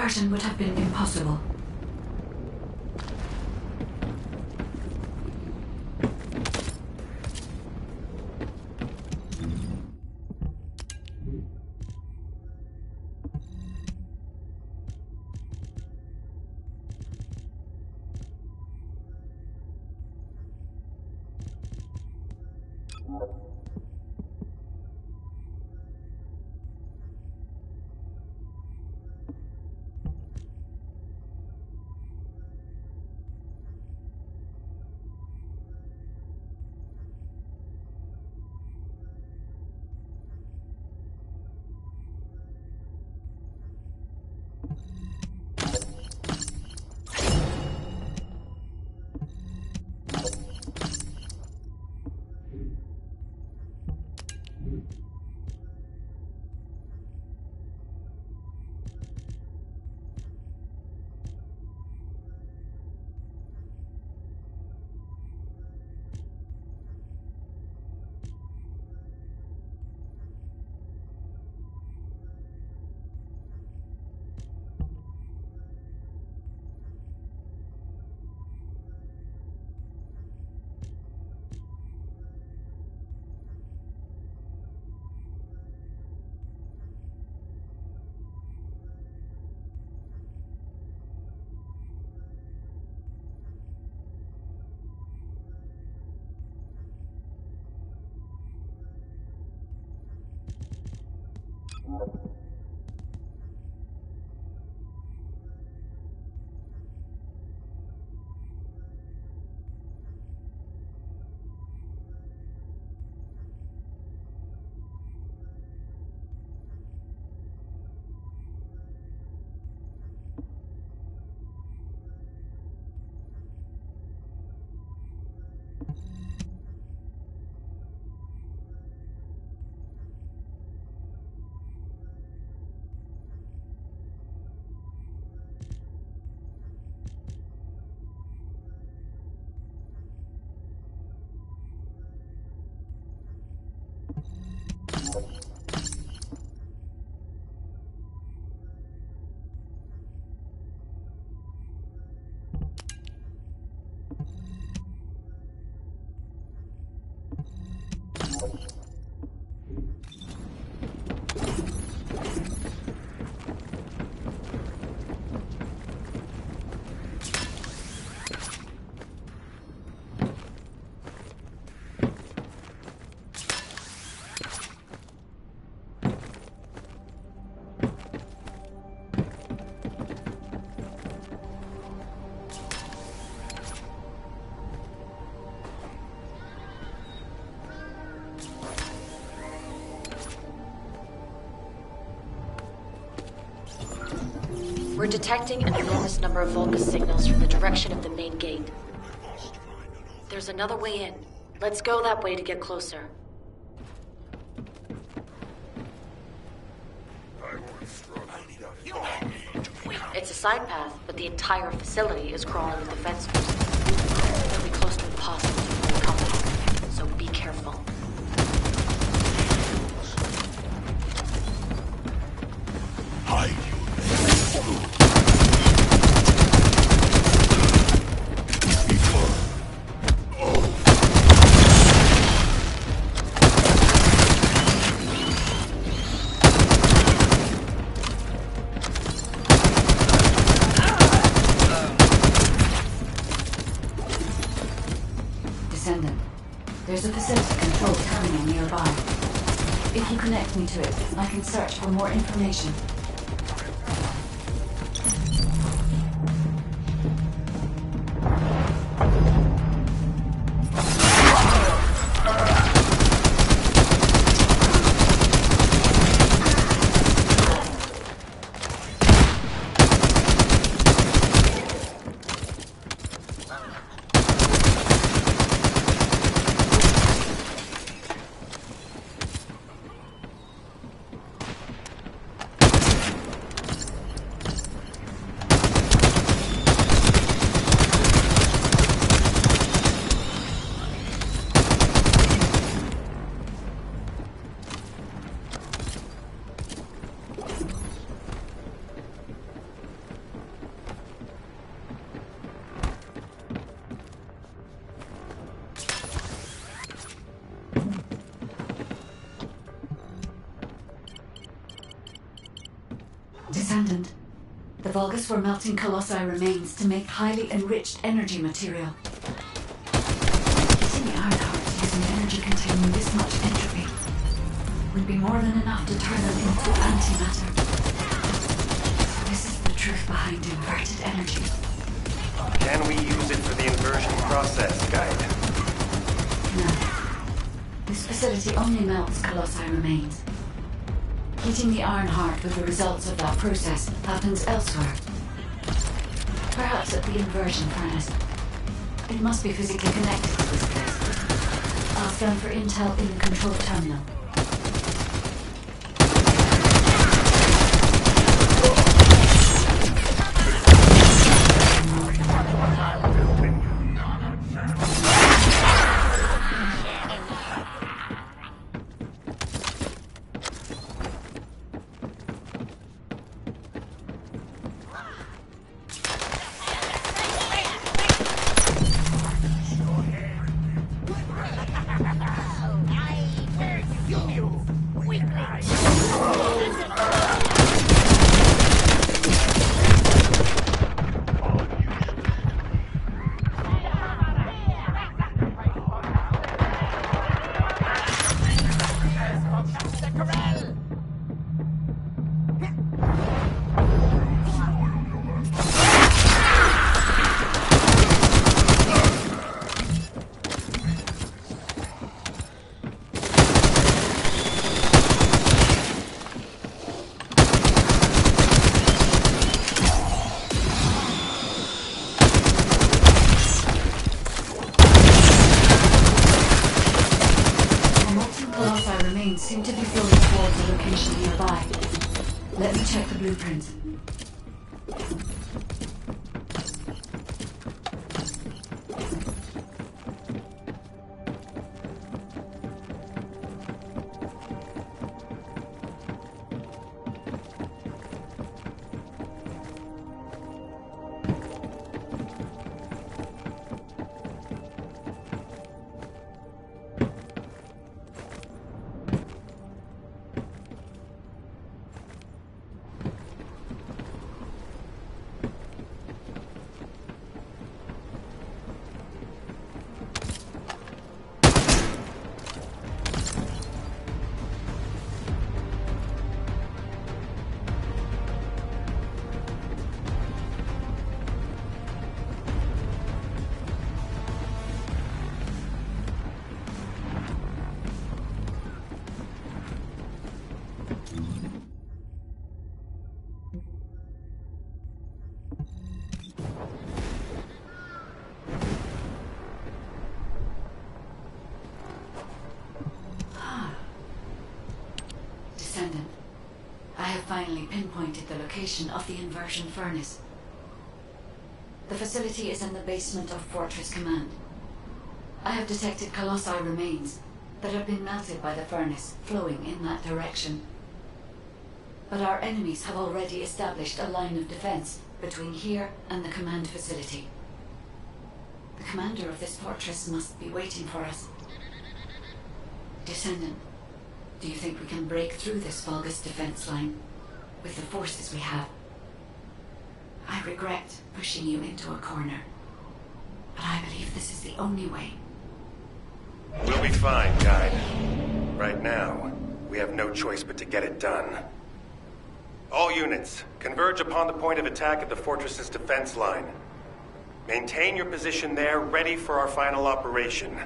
diversion would have been impossible. We're detecting an enormous number of Vulgus signals from the direction of the main gate. There's another way in. Let's go that way to get closer. It's a side path, but the entire facility is crawling with defense forces. It'll be close to impossible to avoid combat, so be careful. Hide. Descendant, there's a facility control terminal nearby. If you connect me to it, I can search for more information. Vulgus were melting Colossi remains to make highly enriched energy material. Heating the IronHeart using energy containing this much entropy would be more than enough to turn them into antimatter. So this is the truth behind inverted energy. Can we use it for the inversion process, Guide? No. This facility only melts Colossi remains. Heating the IronHeart with the results of that process happens elsewhere. Perhaps at the inversion furnace. It must be physically connected to this place. I'll scan for intel in the control terminal. Seem to be flowing towards a location nearby. Let me check the blueprint. Descendant, I have finally pinpointed the location of the inversion furnace. The facility is in the basement of Fortress Command. I have detected Colossi remains that have been melted by the furnace flowing in that direction. But our enemies have already established a line of defense between here and the command facility. The commander of this fortress must be waiting for us. Descendant, do you think we can break through this Vulgus defense line with the forces we have? I regret pushing you into a corner, but I believe this is the only way. We'll be fine, Guide. Right now, we have no choice but to get it done. All units, converge upon the point of attack at the fortress's defense line. Maintain your position there, ready for our final operation.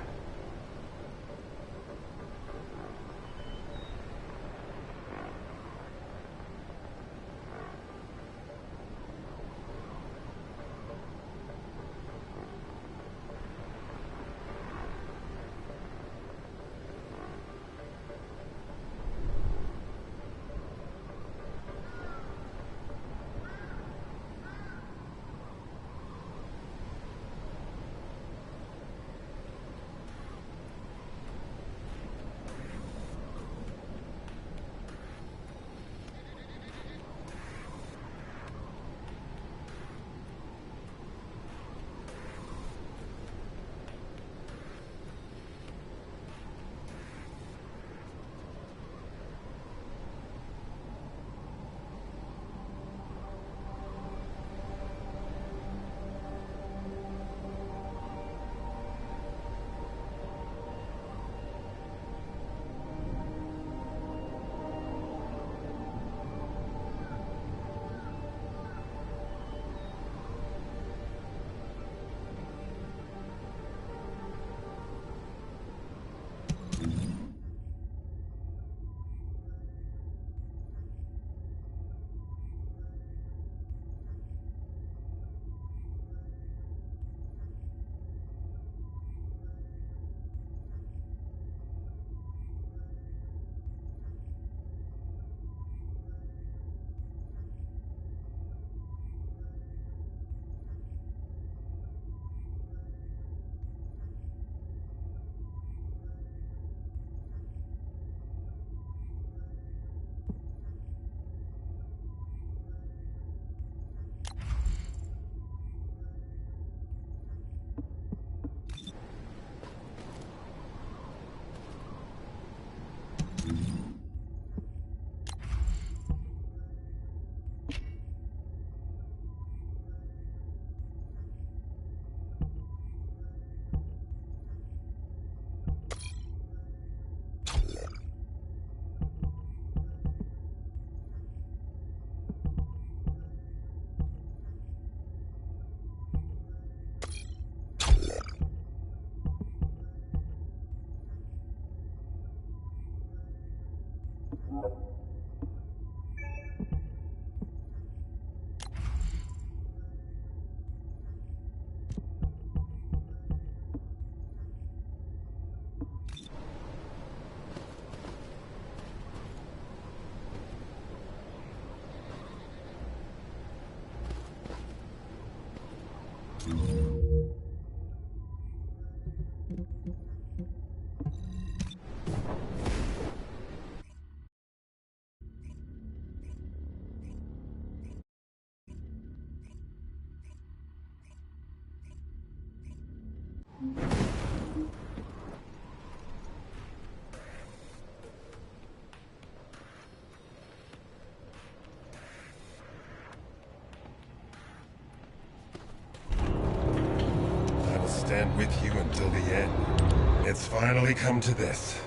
Stand with you until the end. It's finally come to this.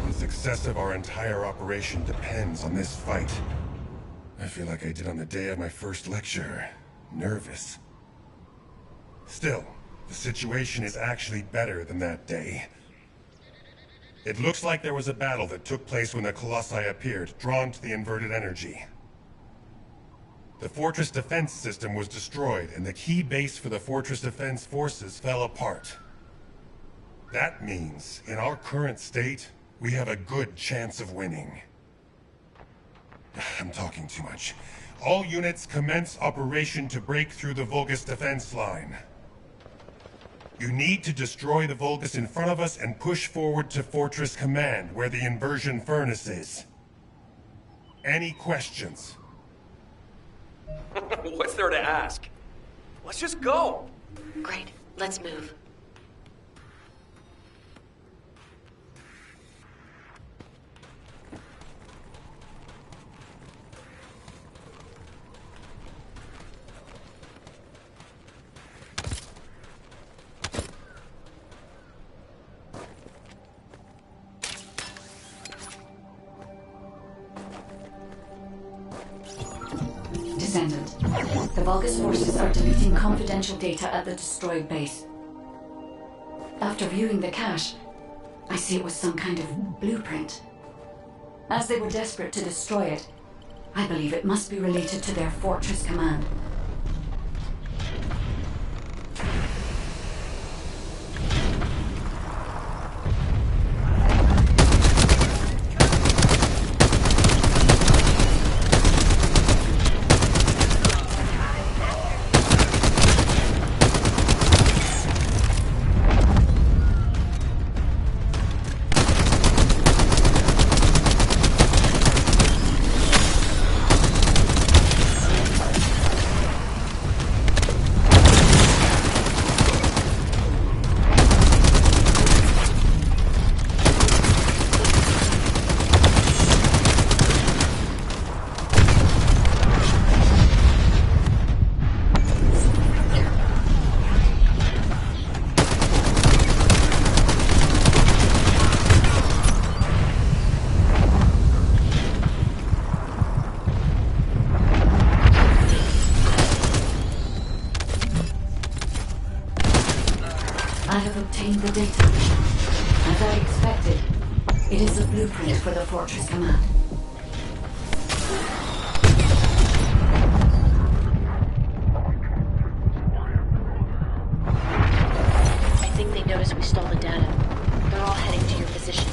The success of our entire operation depends on this fight. I feel like I did on the day of my first lecture. Nervous. Still, the situation is actually better than that day. It looks like there was a battle that took place when the Colossi appeared, drawn to the inverted energy. The fortress defense system was destroyed, and the key base for the fortress defense forces fell apart. That means, in our current state, we have a good chance of winning. I'm talking too much. All units commence operation to break through the Vulgus defense line. You need to destroy the Vulgus in front of us and push forward to Fortress Command, where the inversion furnace is. Any questions? What's there to ask? Let's just go! Great, let's move. Descendant. The Vulgus forces are deleting confidential data at the destroyed base. After viewing the cache, I see it was some kind of blueprint. As they were desperate to destroy it, I believe it must be related to their fortress command. I have obtained the data. As I expected, it is a blueprint for the Fortress Command. I think they noticed we stole the data. They're all heading to your position.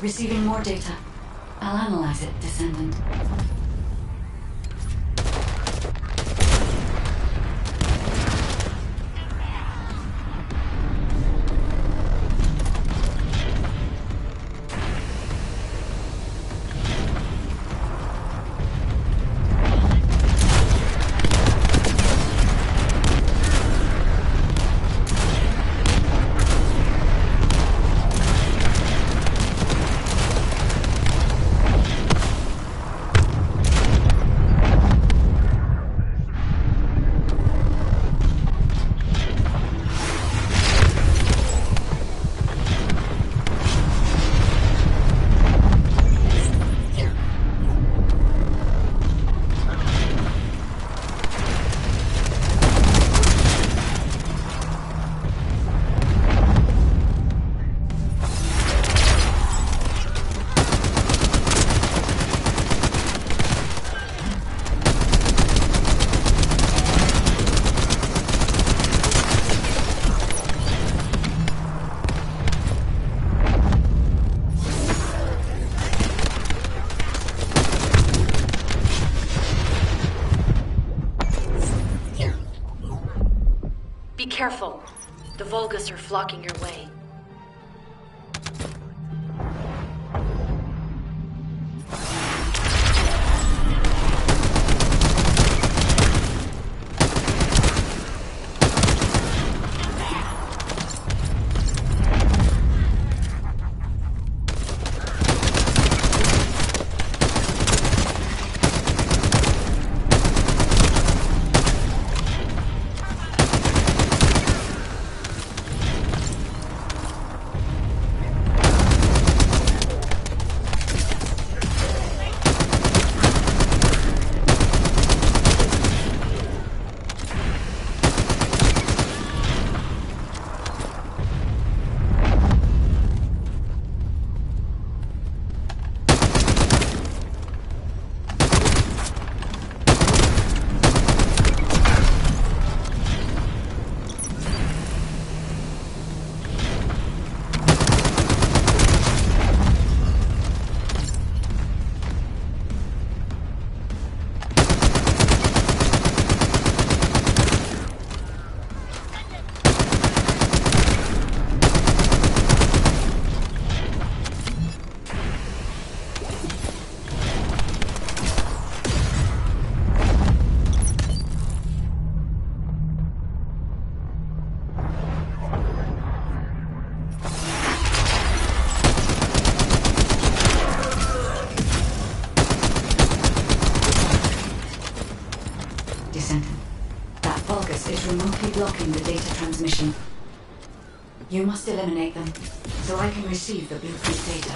Receiving more data. I'll analyze it, Descendant. Be careful. The Vulgus are flocking your way. Blocking the data transmission. You must eliminate them, so I can receive the blueprint data.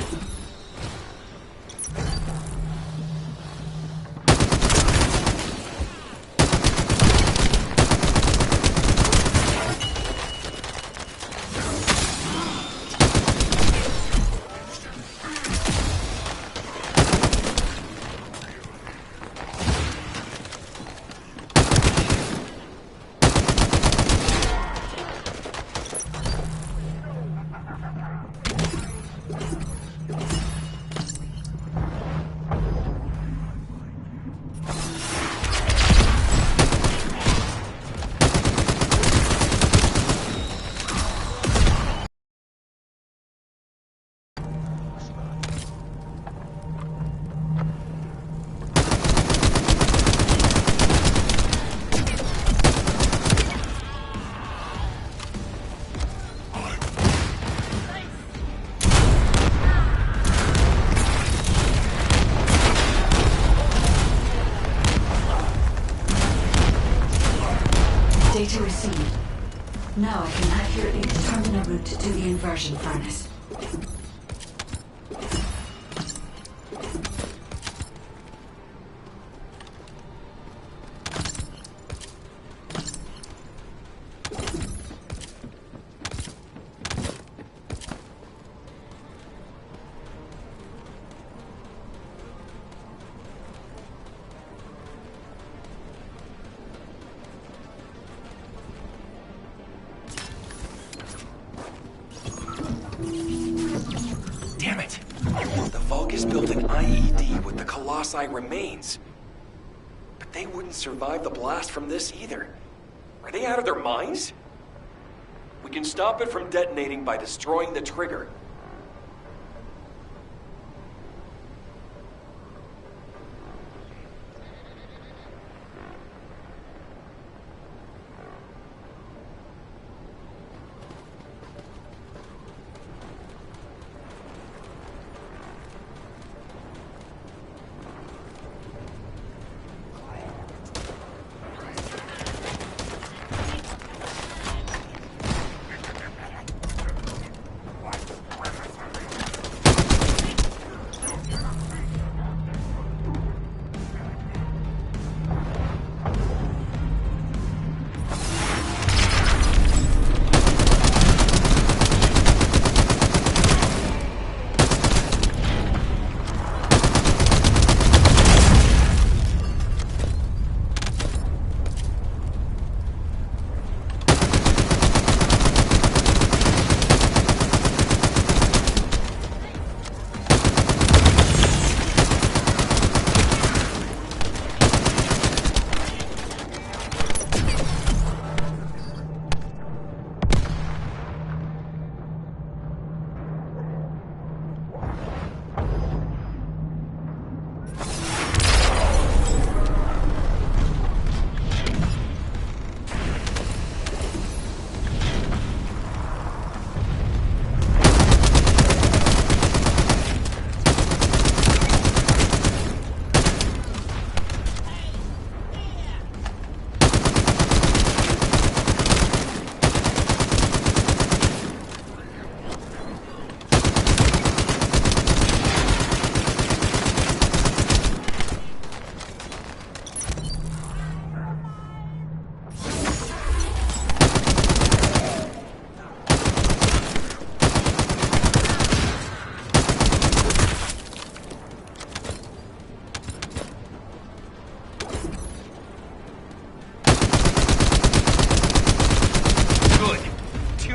Data received. Now I can accurately determine a route to the inversion furnace. IED with the Colossi remains. But they wouldn't survive the blast from this either. Are they out of their minds? We can stop it from detonating by destroying the trigger.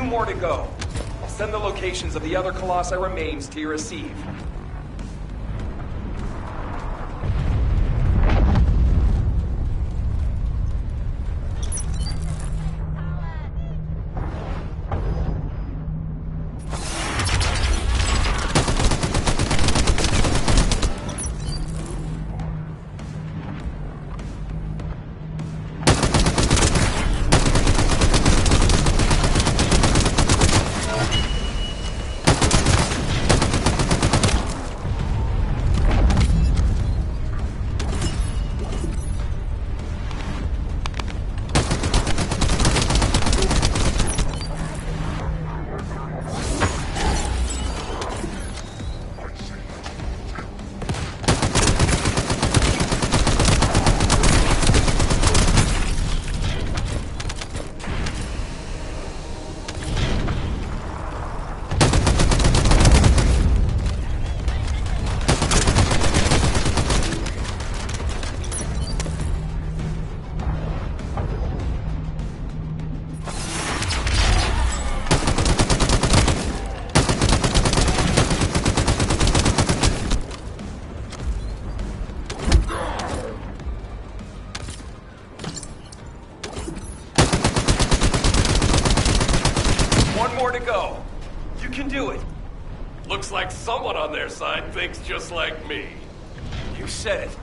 More to go. I'll send the locations of the other Colossi remains to your receive. Looks like someone on their side thinks just like me. You said it.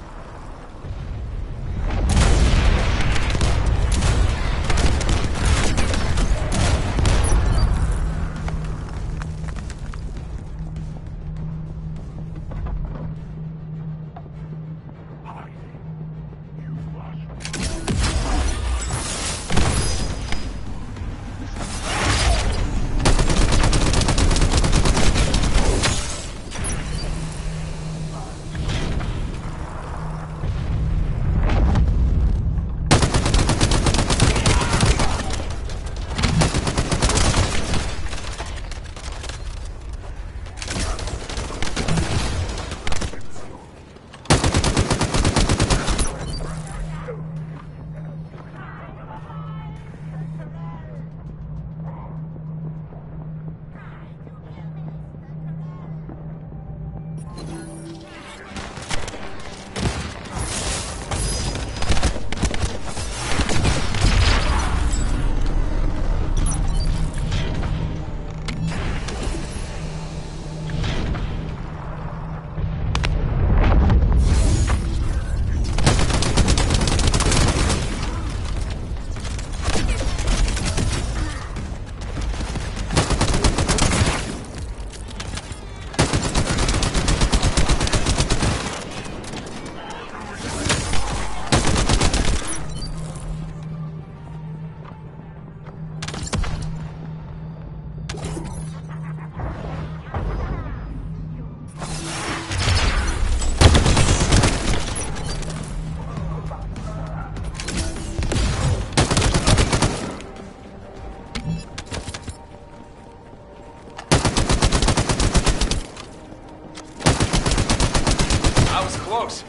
close.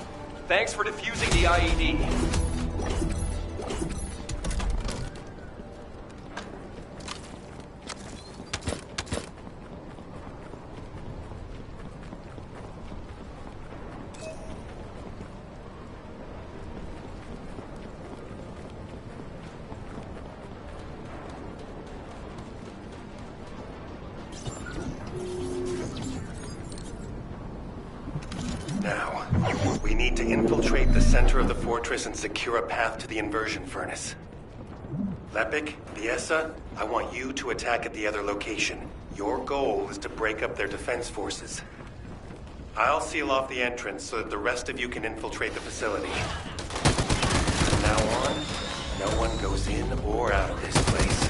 Thanks for defusing the IED. Now, we need to infiltrate the center of the fortress and secure a path to the inversion furnace. Lepik, Viesa, I want you to attack at the other location. Your goal is to break up their defense forces. I'll seal off the entrance so that the rest of you can infiltrate the facility. From now on, no one goes in or out of this place.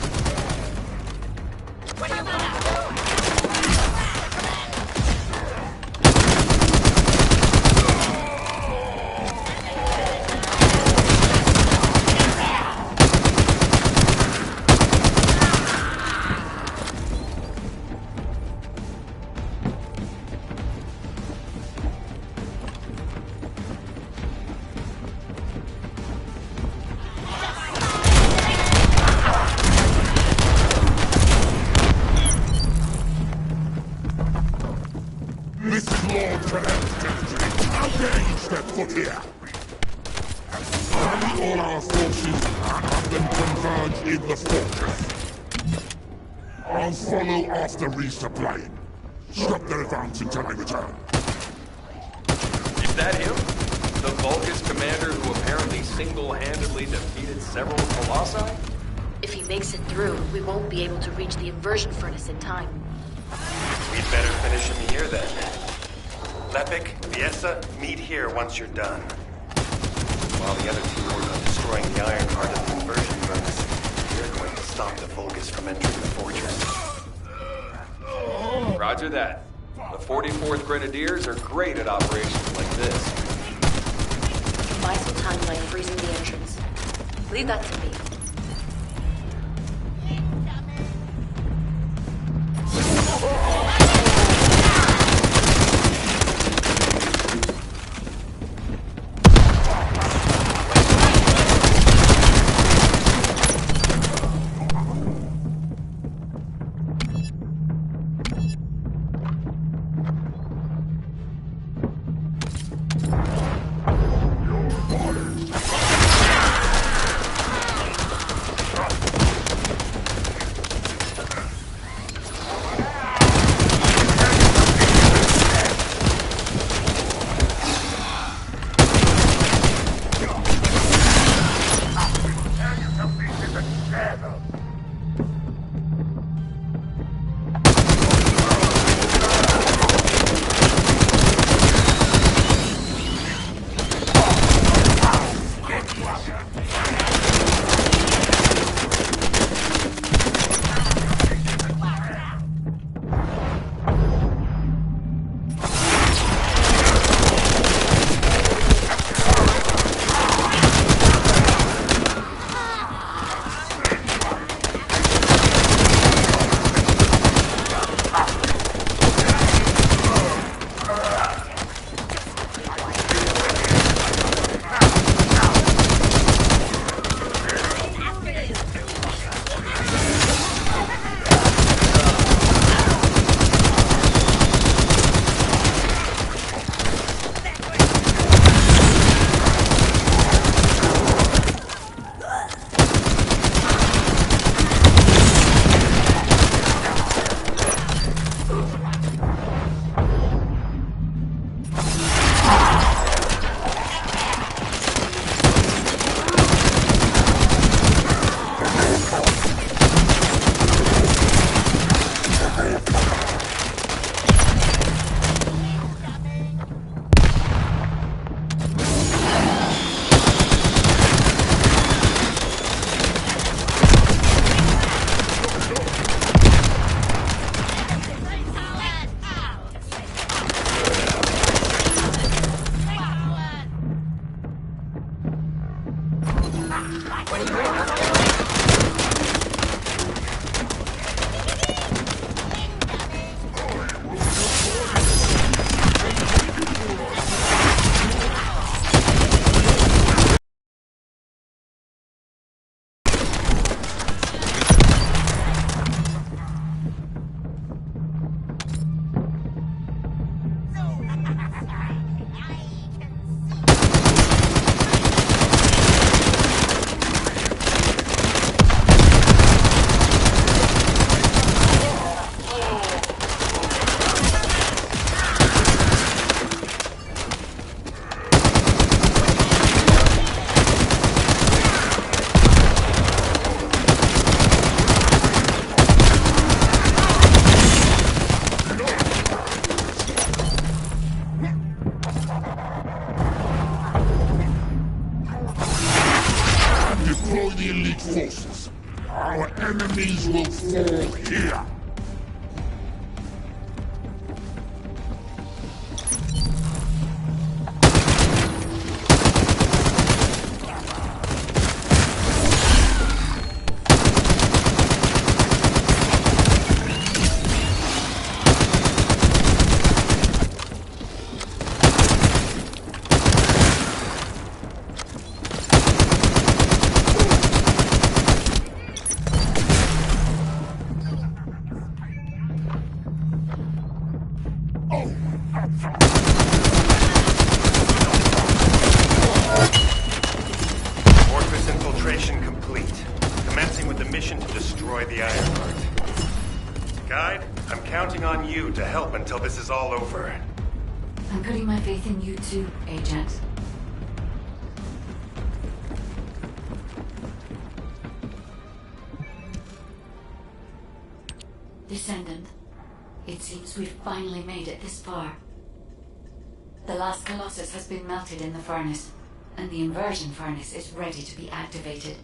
After resupplying. Stop their advance until I return. Is that him? The Vulgus commander who apparently single-handedly defeated several Colossi? If he makes it through, we won't be able to reach the inversion furnace in time. We'd better finish him here then. Lepik, Viesa, meet here once you're done. While the other two work on destroying the IronHeart of the inversion furnace, we're going to stop the Vulgus from entering the fortress. Roger that. The 44th Grenadiers are great at operations like this. Buy some time by freezing the entrance. Leave that to me. deploy the elite forces. Our enemies will fall here. Fortress infiltration complete. Commencing with the mission to destroy the IronHeart. Guide, I'm counting on you to help until this is all over. I'm putting my faith in you too, Ajax. Descendant, it seems we've finally made it this far. The last Colossus has been melted in the furnace, and the inversion furnace is ready to be activated.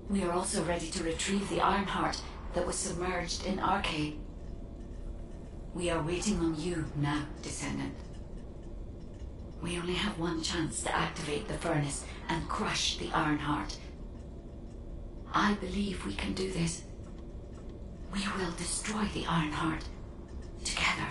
We are also ready to retrieve the IronHeart that was submerged in Arcade. We are waiting on you now, Descendant. We only have one chance to activate the furnace and crush the IronHeart. I believe we can do this. We will destroy the IronHeart together.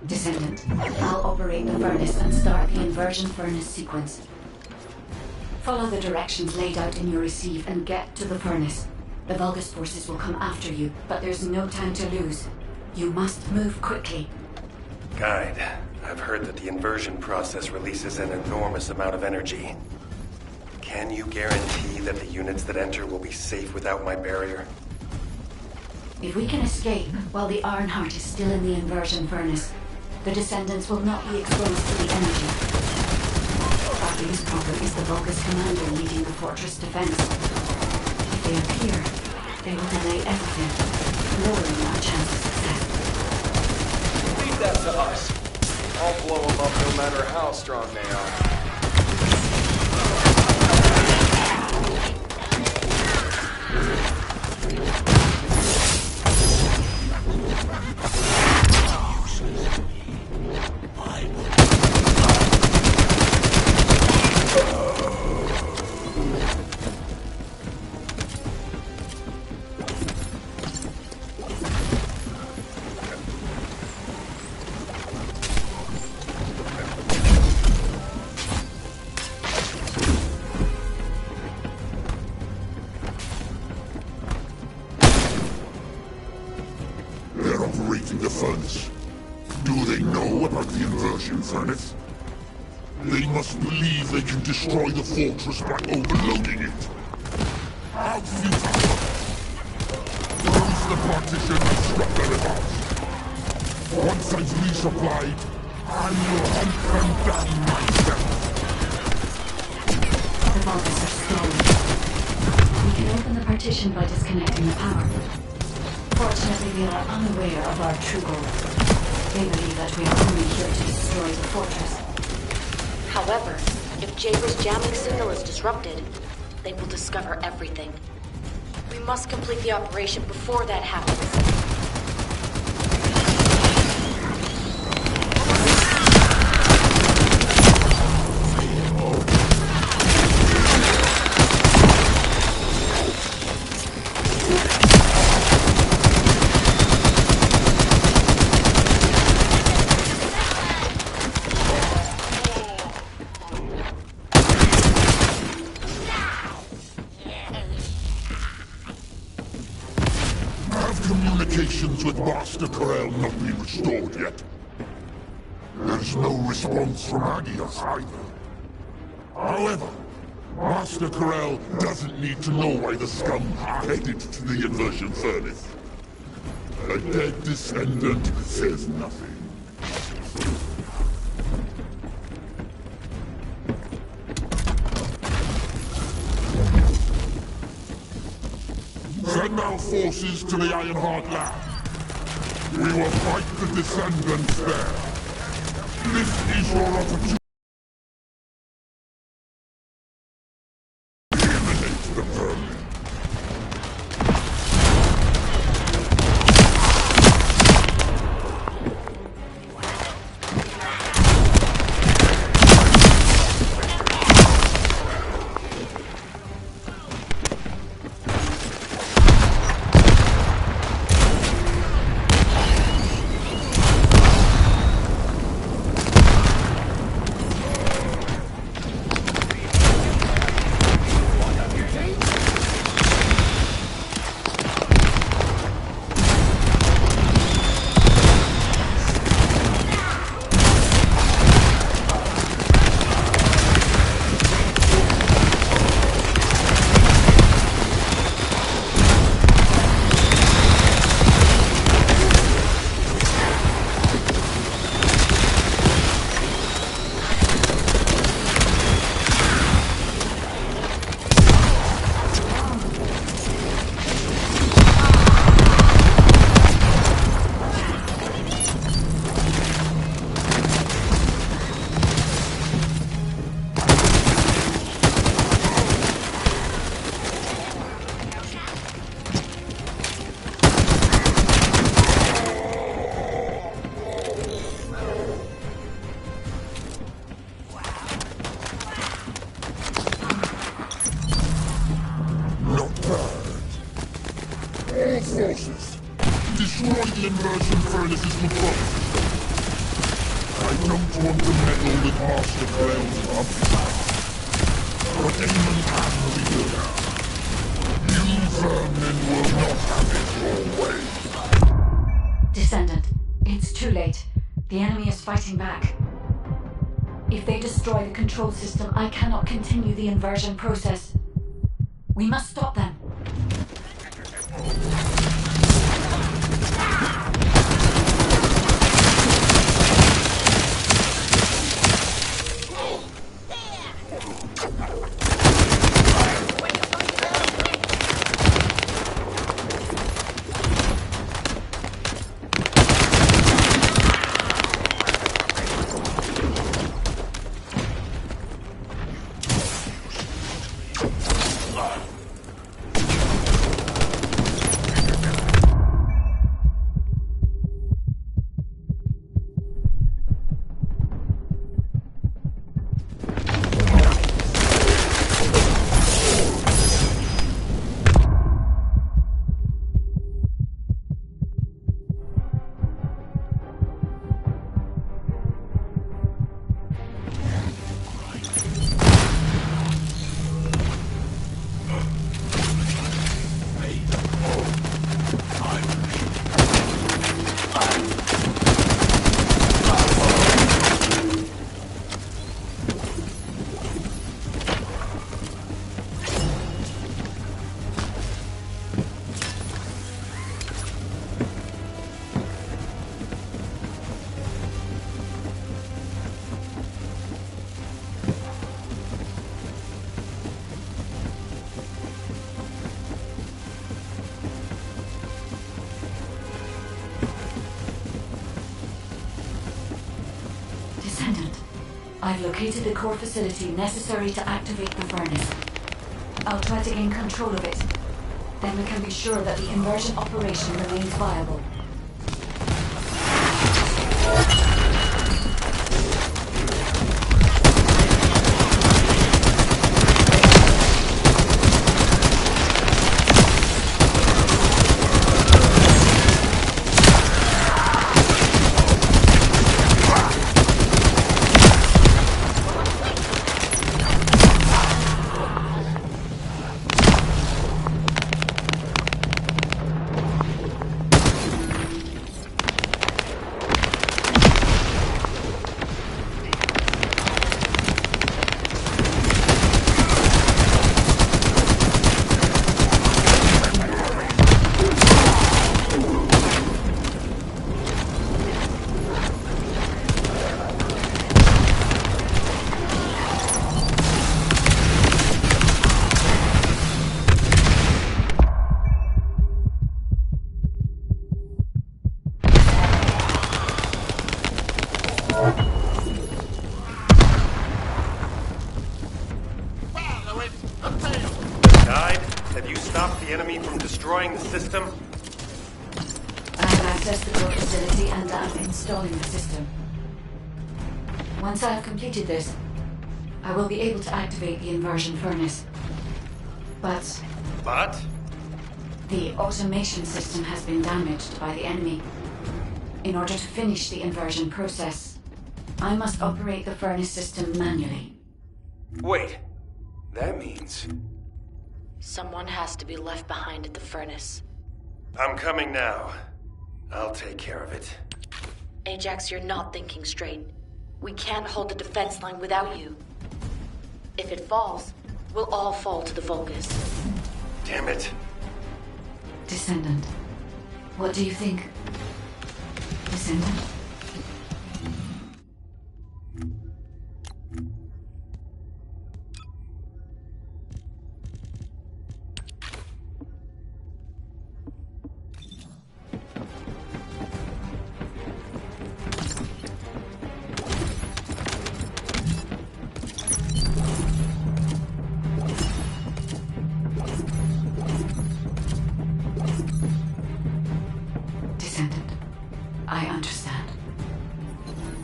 Descendant, I'll operate the furnace and start the inversion furnace sequence. Follow the directions laid out in your receive and get to the furnace. The Vulgus forces will come after you, but there's no time to lose. You must move quickly. Guide, I've heard that the inversion process releases an enormous amount of energy. Can you guarantee that the units that enter will be safe without my barrier? If we can escape while the IronHeart is still in the inversion furnace, the Descendants will not be exposed to the energy. Our biggest problem is the Vulgus commander leading the fortress defense. If they appear, they will delay everything, lowering our chance of success. Leave that to us. I'll blow them up no matter how strong they are. Furnace. They must believe they can destroy the fortress by overloading it. How futile! Close the partition and stop their advance. Once I've resupplied, I will hunt them down myself. The Vulgus are stalling. We can open the partition by disconnecting the power. Fortunately, they are unaware of our true goal. They believe that we are only here to destroy the fortress. However, if Jaber's jamming signal is disrupted, they will discover everything. We must complete the operation before that happens. communications with Master Corel not been restored yet? There's no response from Agios either. However, Master Corel doesn't need to know why the scum are headed to the inversion furnace. A dead Descendant says nothing. Send our forces to the IronHeart lab. We will fight the Descendants there. This is your opportunity. Eliminate the vermin. All forces, destroy the inversion furnace's control system. I don't want to meddle with Master Corel's objects, but Eamon can lead her. You vermin will not have it your way. Descendant, it's too late. The enemy is fighting back. If they destroy the control system, I cannot continue the inversion process. We must stop them. I've located the core facility necessary to activate the furnace. I'll try to gain control of it. Then we can be sure that the inversion operation remains viable. stop the enemy from destroying the system? I have accessed the core facility and am installing the system. Once I have completed this, I will be able to activate the inversion furnace. But the automation system has been damaged by the enemy. In order to finish the inversion process, I must operate the furnace system manually. Wait, that means... Someone has to be left behind at the furnace. I'm coming now. I'll take care of it. Ajax, you're not thinking straight. We can't hold the defense line without you. If it falls, we'll all fall to the Vulgus. Damn it. Descendant, what do you think? Descendant? I understand.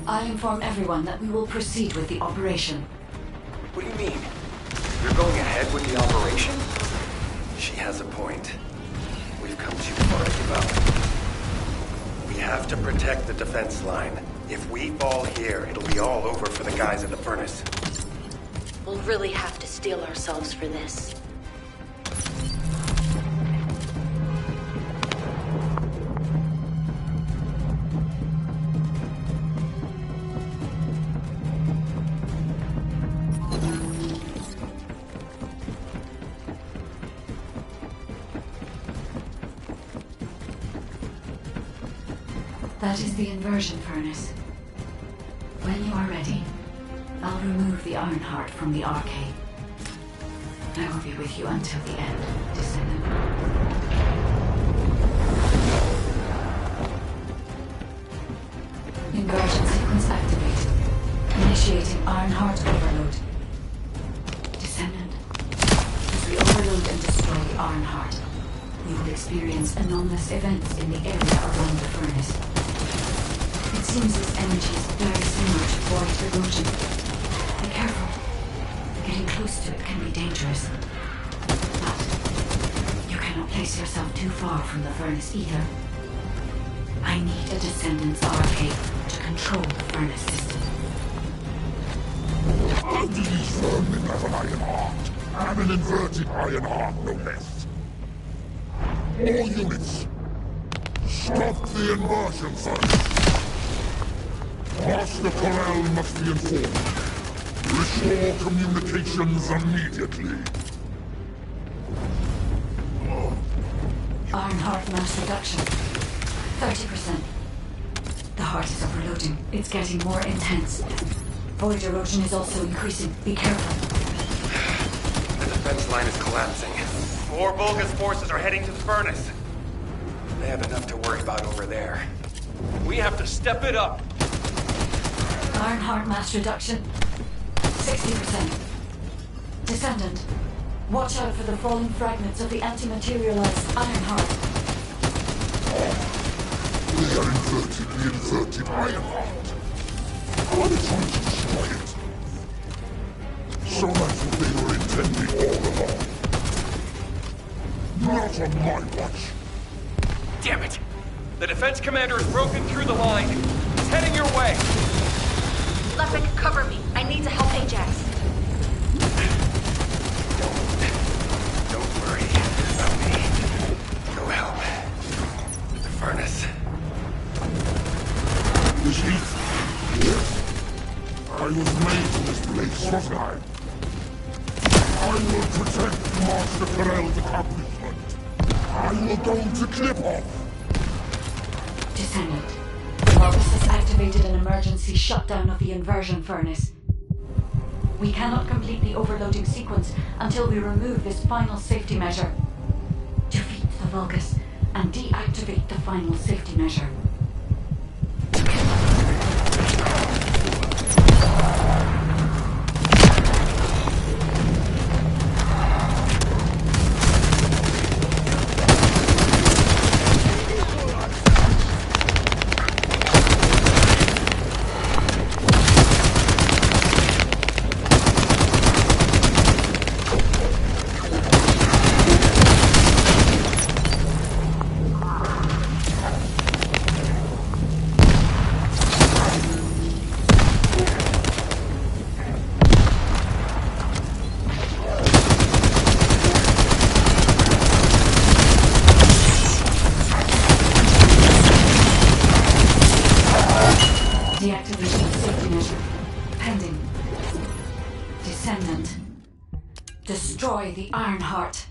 I'll inform everyone that we will proceed with the operation. What do you mean? You're going ahead with the operation? She has a point. We've come too far to give up. We have to protect the defense line. If we fall here, it'll be all over for the guys at the furnace. We'll really have to steel ourselves for this. That is the inversion furnace. When you are ready, I'll remove the IronHeart from the arcade. I will be with you until the end, Descendant. Inversion sequence activated. Initiating IronHeart overload. Descendant, as we overload and destroy the IronHeart, you will experience anomalous events in the area around the furnace. It seems this energy is very similar to void erosion. Be careful. Getting close to it can be dangerous. But you cannot place yourself too far from the furnace either. I need a Descendant's arcade to control the furnace system. How do these vermin have an IronHeart? And an inverted IronHeart, no less. All units, stop the inversion furnace. Master Corral must be informed. Restore communications immediately. IronHeart mass reduction. 30%. The heart is overloading. It's getting more intense. Void erosion is also increasing. Be careful. The defense line is collapsing. More Vulgus forces are heading to the furnace. They have enough to worry about over there. We have to step it up. IronHeart mass reduction. 60%. Descendant, watch out for the falling fragments of the anti-materialized IronHeart. They are inverted the inverted IronHeart. Are they trying to destroy it? So that's what they were intending all along. Not on my watch. Damn it! The defense commander has broken through the line. He's heading your way. Lepic, cover me. I need to help Ajax. Don't worry about me. Go help. The furnace. This heat? Yes. I was made for this place, wasn't I? I will protect Master Corell's accomplishment. I will go to Clip-Off. Descendant, Vulgus has activated an emergency shutdown of the inversion furnace. We cannot complete the overloading sequence until we remove this final safety measure. Defeat the Vulgus and deactivate the final safety measure. destroy the IronHeart.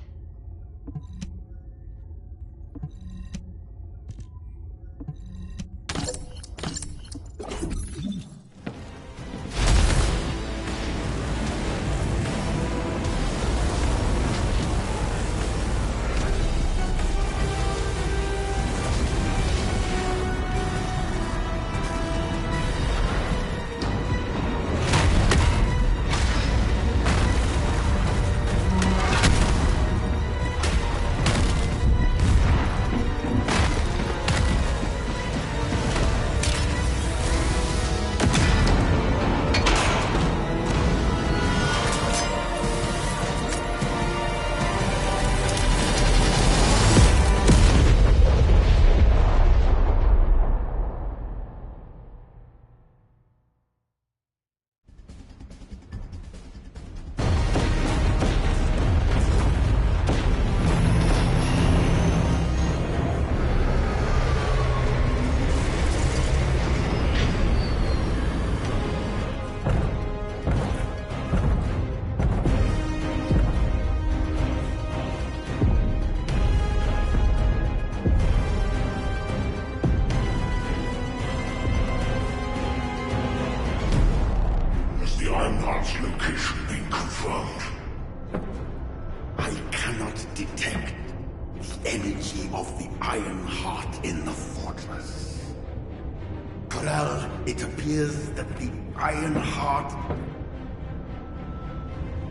It appears that the IronHeart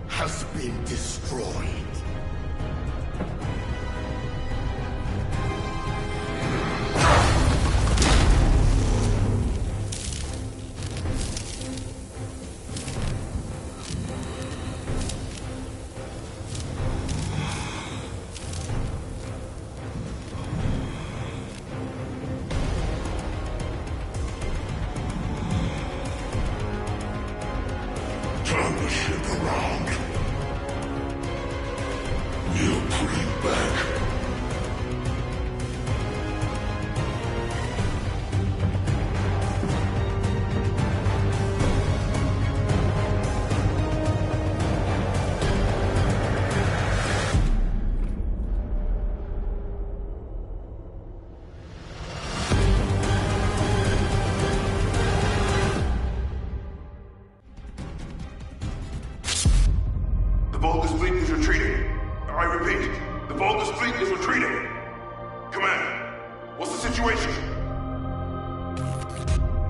has been destroyed. Turn the ship around. We'll put it back. The Vulgus fleet is retreating. I repeat, the Vulgus fleet is retreating. Command, what's the situation?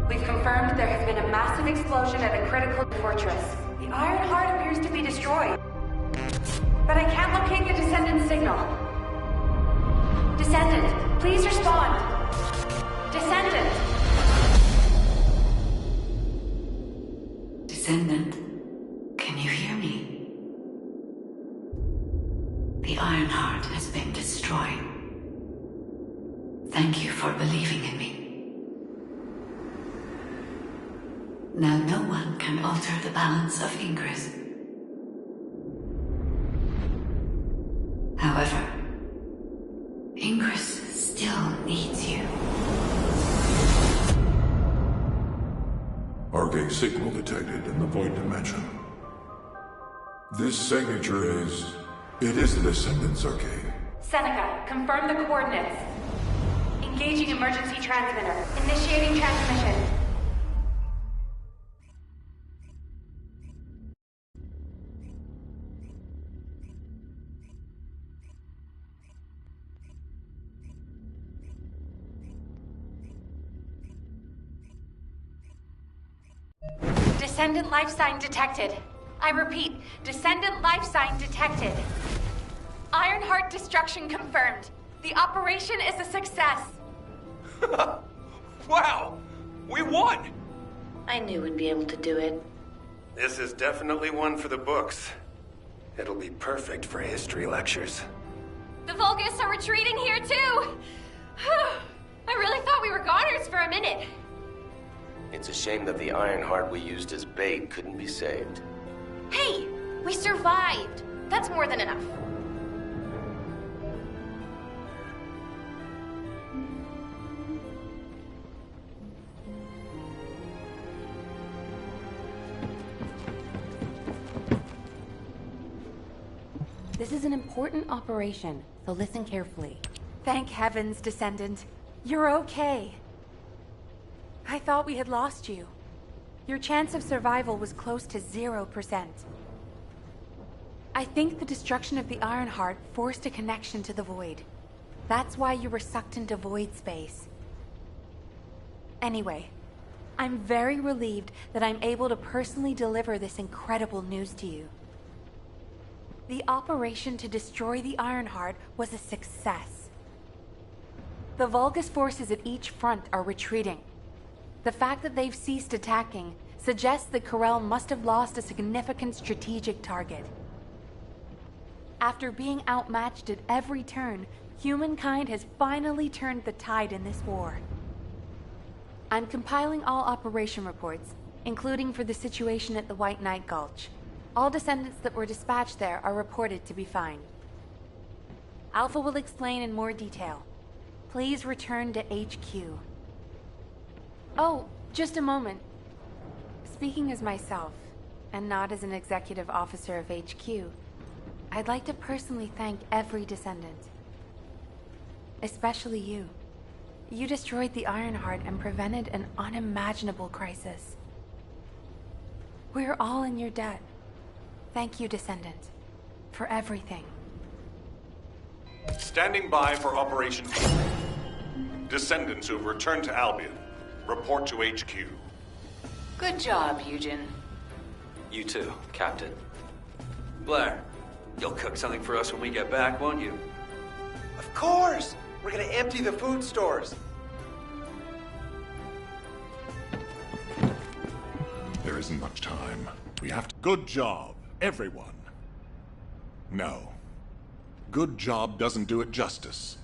We've confirmed there has been a massive explosion at a critical fortress. The IronHeart appears to be destroyed. But I can't locate the Descendant signal. Descendant, please respond. Descendant! Descendant, can you hear me? The IronHeart has been destroyed. Thank you for believing in me. Now no one can alter the balance of Ingress. However, Ingress still needs you. Arcade signal detected in the void dimension. This signature is... It is the Descendant's arcade. Seneca, confirm the coordinates. Engaging emergency transmitter. Initiating transmission. Descendant life sign detected. I repeat, Descendant life sign detected. IronHeart destruction confirmed. The operation is a success. Wow! We won! I knew we'd be able to do it. This is definitely one for the books. It'll be perfect for history lectures. The Vulgus are retreating here too! I really thought we were goners for a minute. It's a shame that the IronHeart we used as bait couldn't be saved. Hey, we survived. That's more than enough. This is an important operation, so listen carefully. Thank heavens, Descendant. You're okay. I thought we had lost you. Your chance of survival was close to 0%. I think the destruction of the IronHeart forced a connection to the Void. That's why you were sucked into Void space. Anyway, I'm very relieved that I'm able to personally deliver this incredible news to you. The operation to destroy the IronHeart was a success. The Vulgus forces at each front are retreating. The fact that they've ceased attacking suggests that Corel must have lost a significant strategic target. After being outmatched at every turn, humankind has finally turned the tide in this war. I'm compiling all operation reports, including for the situation at the White Knight Gulch. All descendants that were dispatched there are reported to be fine. Alpha will explain in more detail. Please return to HQ. Oh, just a moment. Speaking as myself, and not as an executive officer of HQ, I'd like to personally thank every descendant. Especially you. You destroyed the IronHeart and prevented an unimaginable crisis. We're all in your debt. Thank you, Descendant, for everything. Standing by for Operation Descendants who've returned to Albion. Report to HQ. Good job, Eugen. You too, Captain. Blair, you'll cook something for us when we get back, won't you? Of course! We're gonna empty the food stores. There isn't much time. We have to... Good job, everyone. No. Good job doesn't do it justice.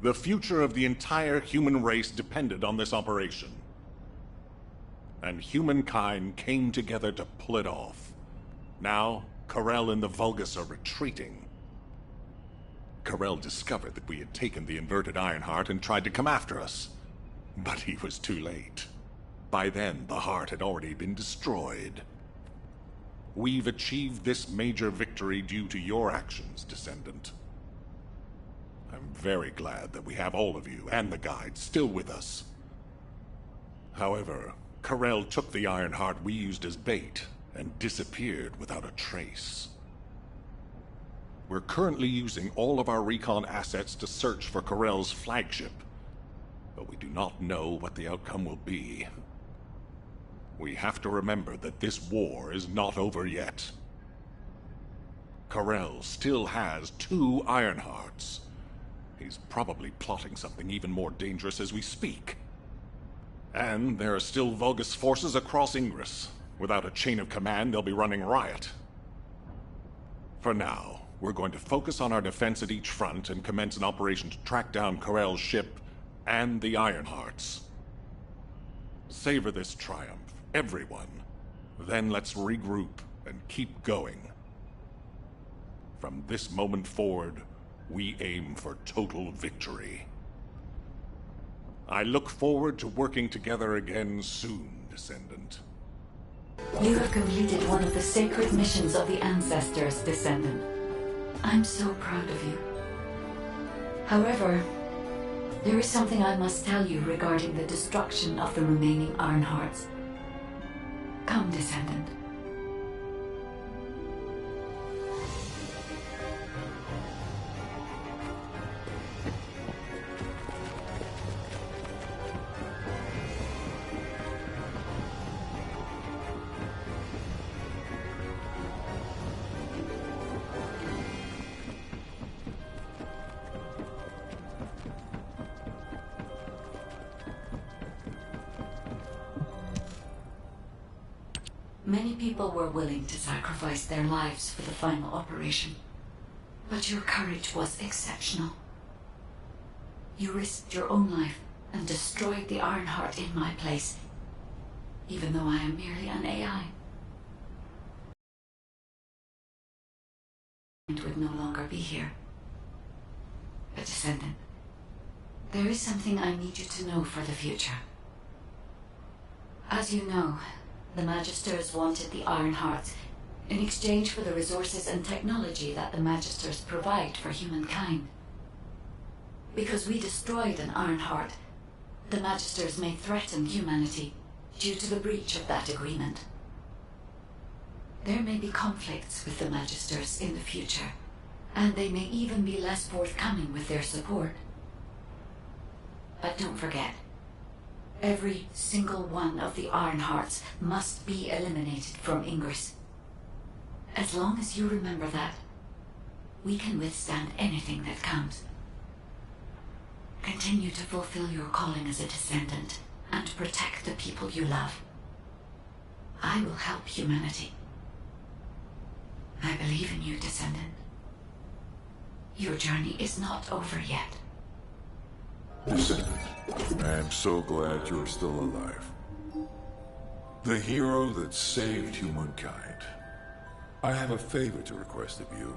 The future of the entire human race depended on this operation. And humankind came together to pull it off. Now, Corel and the Vulgus are retreating. Corel discovered that we had taken the inverted IronHeart and tried to come after us. But he was too late. By then, the heart had already been destroyed. We've achieved this major victory due to your actions, Descendant. I'm very glad that we have all of you and the guide still with us. However, Corel took the IronHeart we used as bait and disappeared without a trace. We're currently using all of our recon assets to search for Corel's flagship, but we do not know what the outcome will be. We have to remember that this war is not over yet. Corel still has 2 IronHearts. He's probably plotting something even more dangerous as we speak. And there are still Vulgus forces across Ingress. Without a chain of command, they'll be running riot. For now, we're going to focus on our defense at each front and commence an operation to track down Corel's ship and the IronHearts. Savor this triumph, everyone. Then let's regroup and keep going. From this moment forward, we aim for total victory. I look forward to working together again soon, Descendant. You have completed one of the sacred missions of the Ancestors, Descendant. I'm so proud of you. However, there is something I must tell you regarding the destruction of the remaining IronHearts. Come, Descendant. Many people were willing to sacrifice their lives for the final operation, but your courage was exceptional. You risked your own life and destroyed the IronHeart in my place, even though I am merely an AI. It would no longer be here. But Descendant, there is something I need you to know for the future. As you know, the Magisters wanted the IronHearts in exchange for the resources and technology that the Magisters provide for humankind. Because we destroyed an IronHeart, the Magisters may threaten humanity due to the breach of that agreement. There may be conflicts with the Magisters in the future, and they may even be less forthcoming with their support. But don't forget, every single one of the IronHearts must be eliminated from Ingress. As long as you remember that, we can withstand anything that comes. Continue to fulfill your calling as a Descendant and protect the people you love. I will help humanity. I believe in you, Descendant. Your journey is not over yet. Descendant, I am so glad you're still alive. The hero that saved humankind. I have a favor to request of you.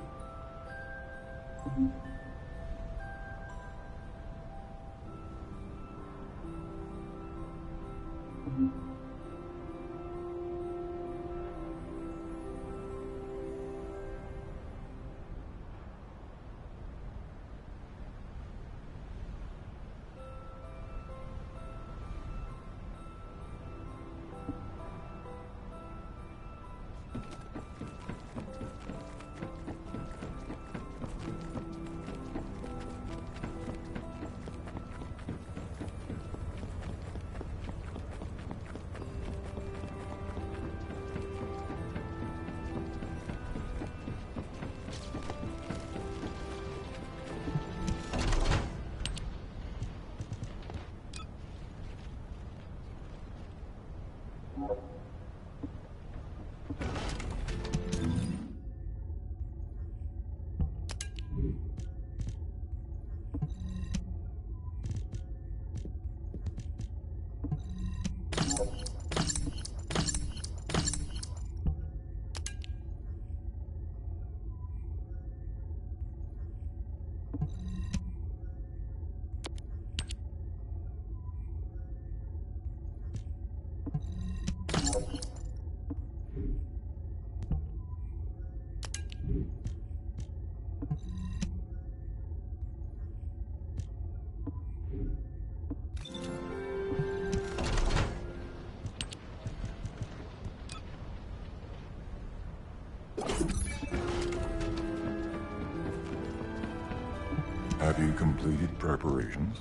Have you completed preparations?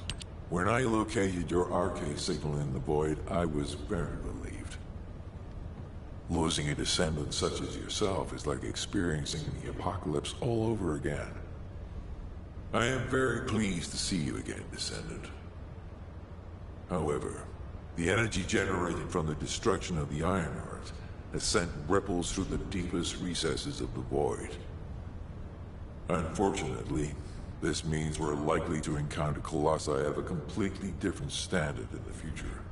When I located your RK signal in the void, I was very relieved. Losing a descendant such as yourself is like experiencing the apocalypse all over again. I am very pleased to see you again, Descendant. However, the energy generated from the destruction of the IronHeart has sent ripples through the deepest recesses of the void. Unfortunately, this means we're likely to encounter Colossi of a completely different standard in the future.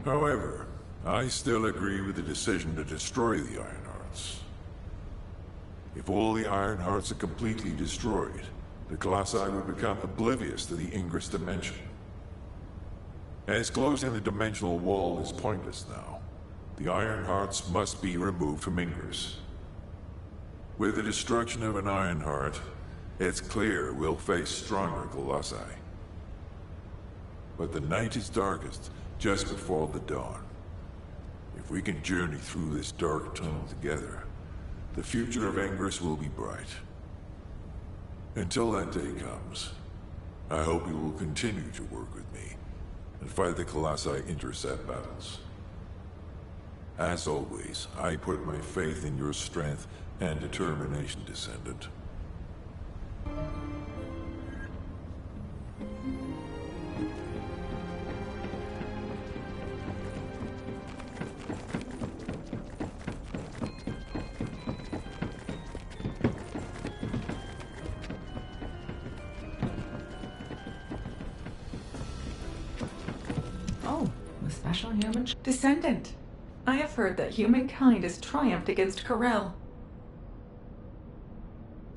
However, I still agree with the decision to destroy the IronHearts. If all the IronHearts are completely destroyed, the Colossi will become oblivious to the Ingress dimension. As closing the dimensional wall is pointless now, the IronHearts must be removed from Ingress. With the destruction of an IronHeart, it's clear we'll face stronger Colossi. But the night is darkest just before the dawn. If we can journey through this dark tunnel together, the future of Ingress will be bright. Until that day comes, I hope you will continue to work with me and fight the Colossi intercept battles. As always, I put my faith in your strength and determination, Descendant. Oh, the special human Descendant. I have heard that humankind has triumphed against Corel.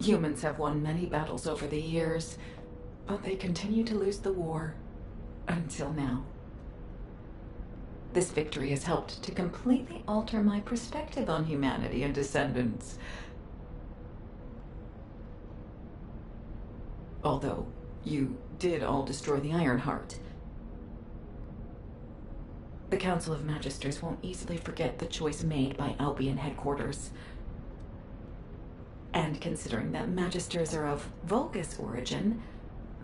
Humans have won many battles over the years, but they continue to lose the war. Until now. This victory has helped to completely alter my perspective on humanity and Descendants. Although, you did all destroy the IronHeart. The Council of Magisters won't easily forget the choice made by Albion headquarters. And considering that Magisters are of Vulgus origin,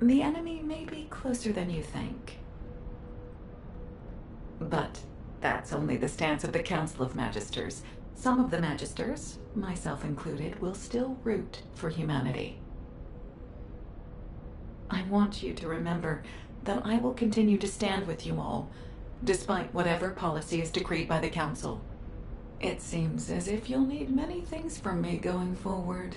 the enemy may be closer than you think. But that's only the stance of the Council of Magisters. Some of the Magisters, myself included, will still root for humanity. I want you to remember that I will continue to stand with you all, despite whatever policy is decreed by the Council. It seems as if you'll need many things from me going forward.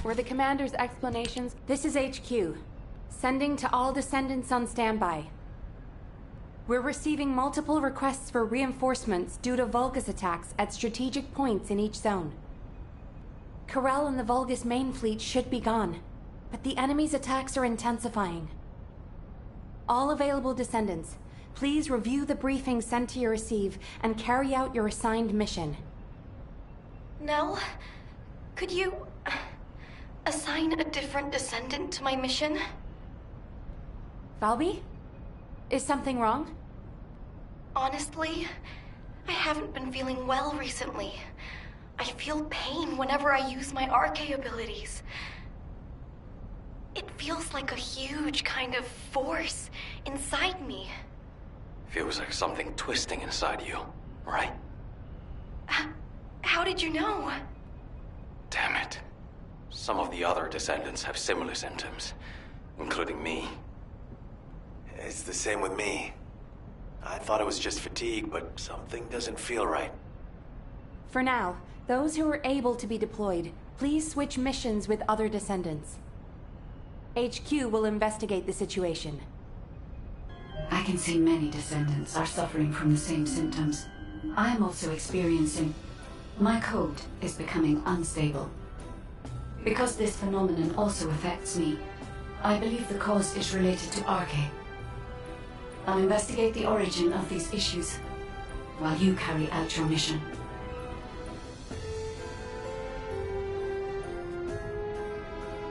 For the Commander's explanations, this is HQ. Sending to all Descendants on standby. We're receiving multiple requests for reinforcements due to Vulgus attacks at strategic points in each zone. Corel and the Vulgus main fleet should be gone, but the enemy's attacks are intensifying. All available Descendants, please review the briefing sent to your receive and carry out your assigned mission. Nell, could you assign a different Descendant to my mission? Valby? Is something wrong? Honestly, I haven't been feeling well recently. I feel pain whenever I use my RK abilities. It feels like a huge kind of force inside me. Feels like something twisting inside you, right? How did you know? Damn it. Some of the other Descendants have similar symptoms, including me. It's the same with me. I thought it was just fatigue, but something doesn't feel right. For now, those who are able to be deployed, please switch missions with other Descendants. HQ will investigate the situation. I can see many Descendants are suffering from the same symptoms. I am also experiencing... My code is becoming unstable. Because this phenomenon also affects me, I believe the cause is related to Arche. I'll investigate the origin of these issues, while you carry out your mission.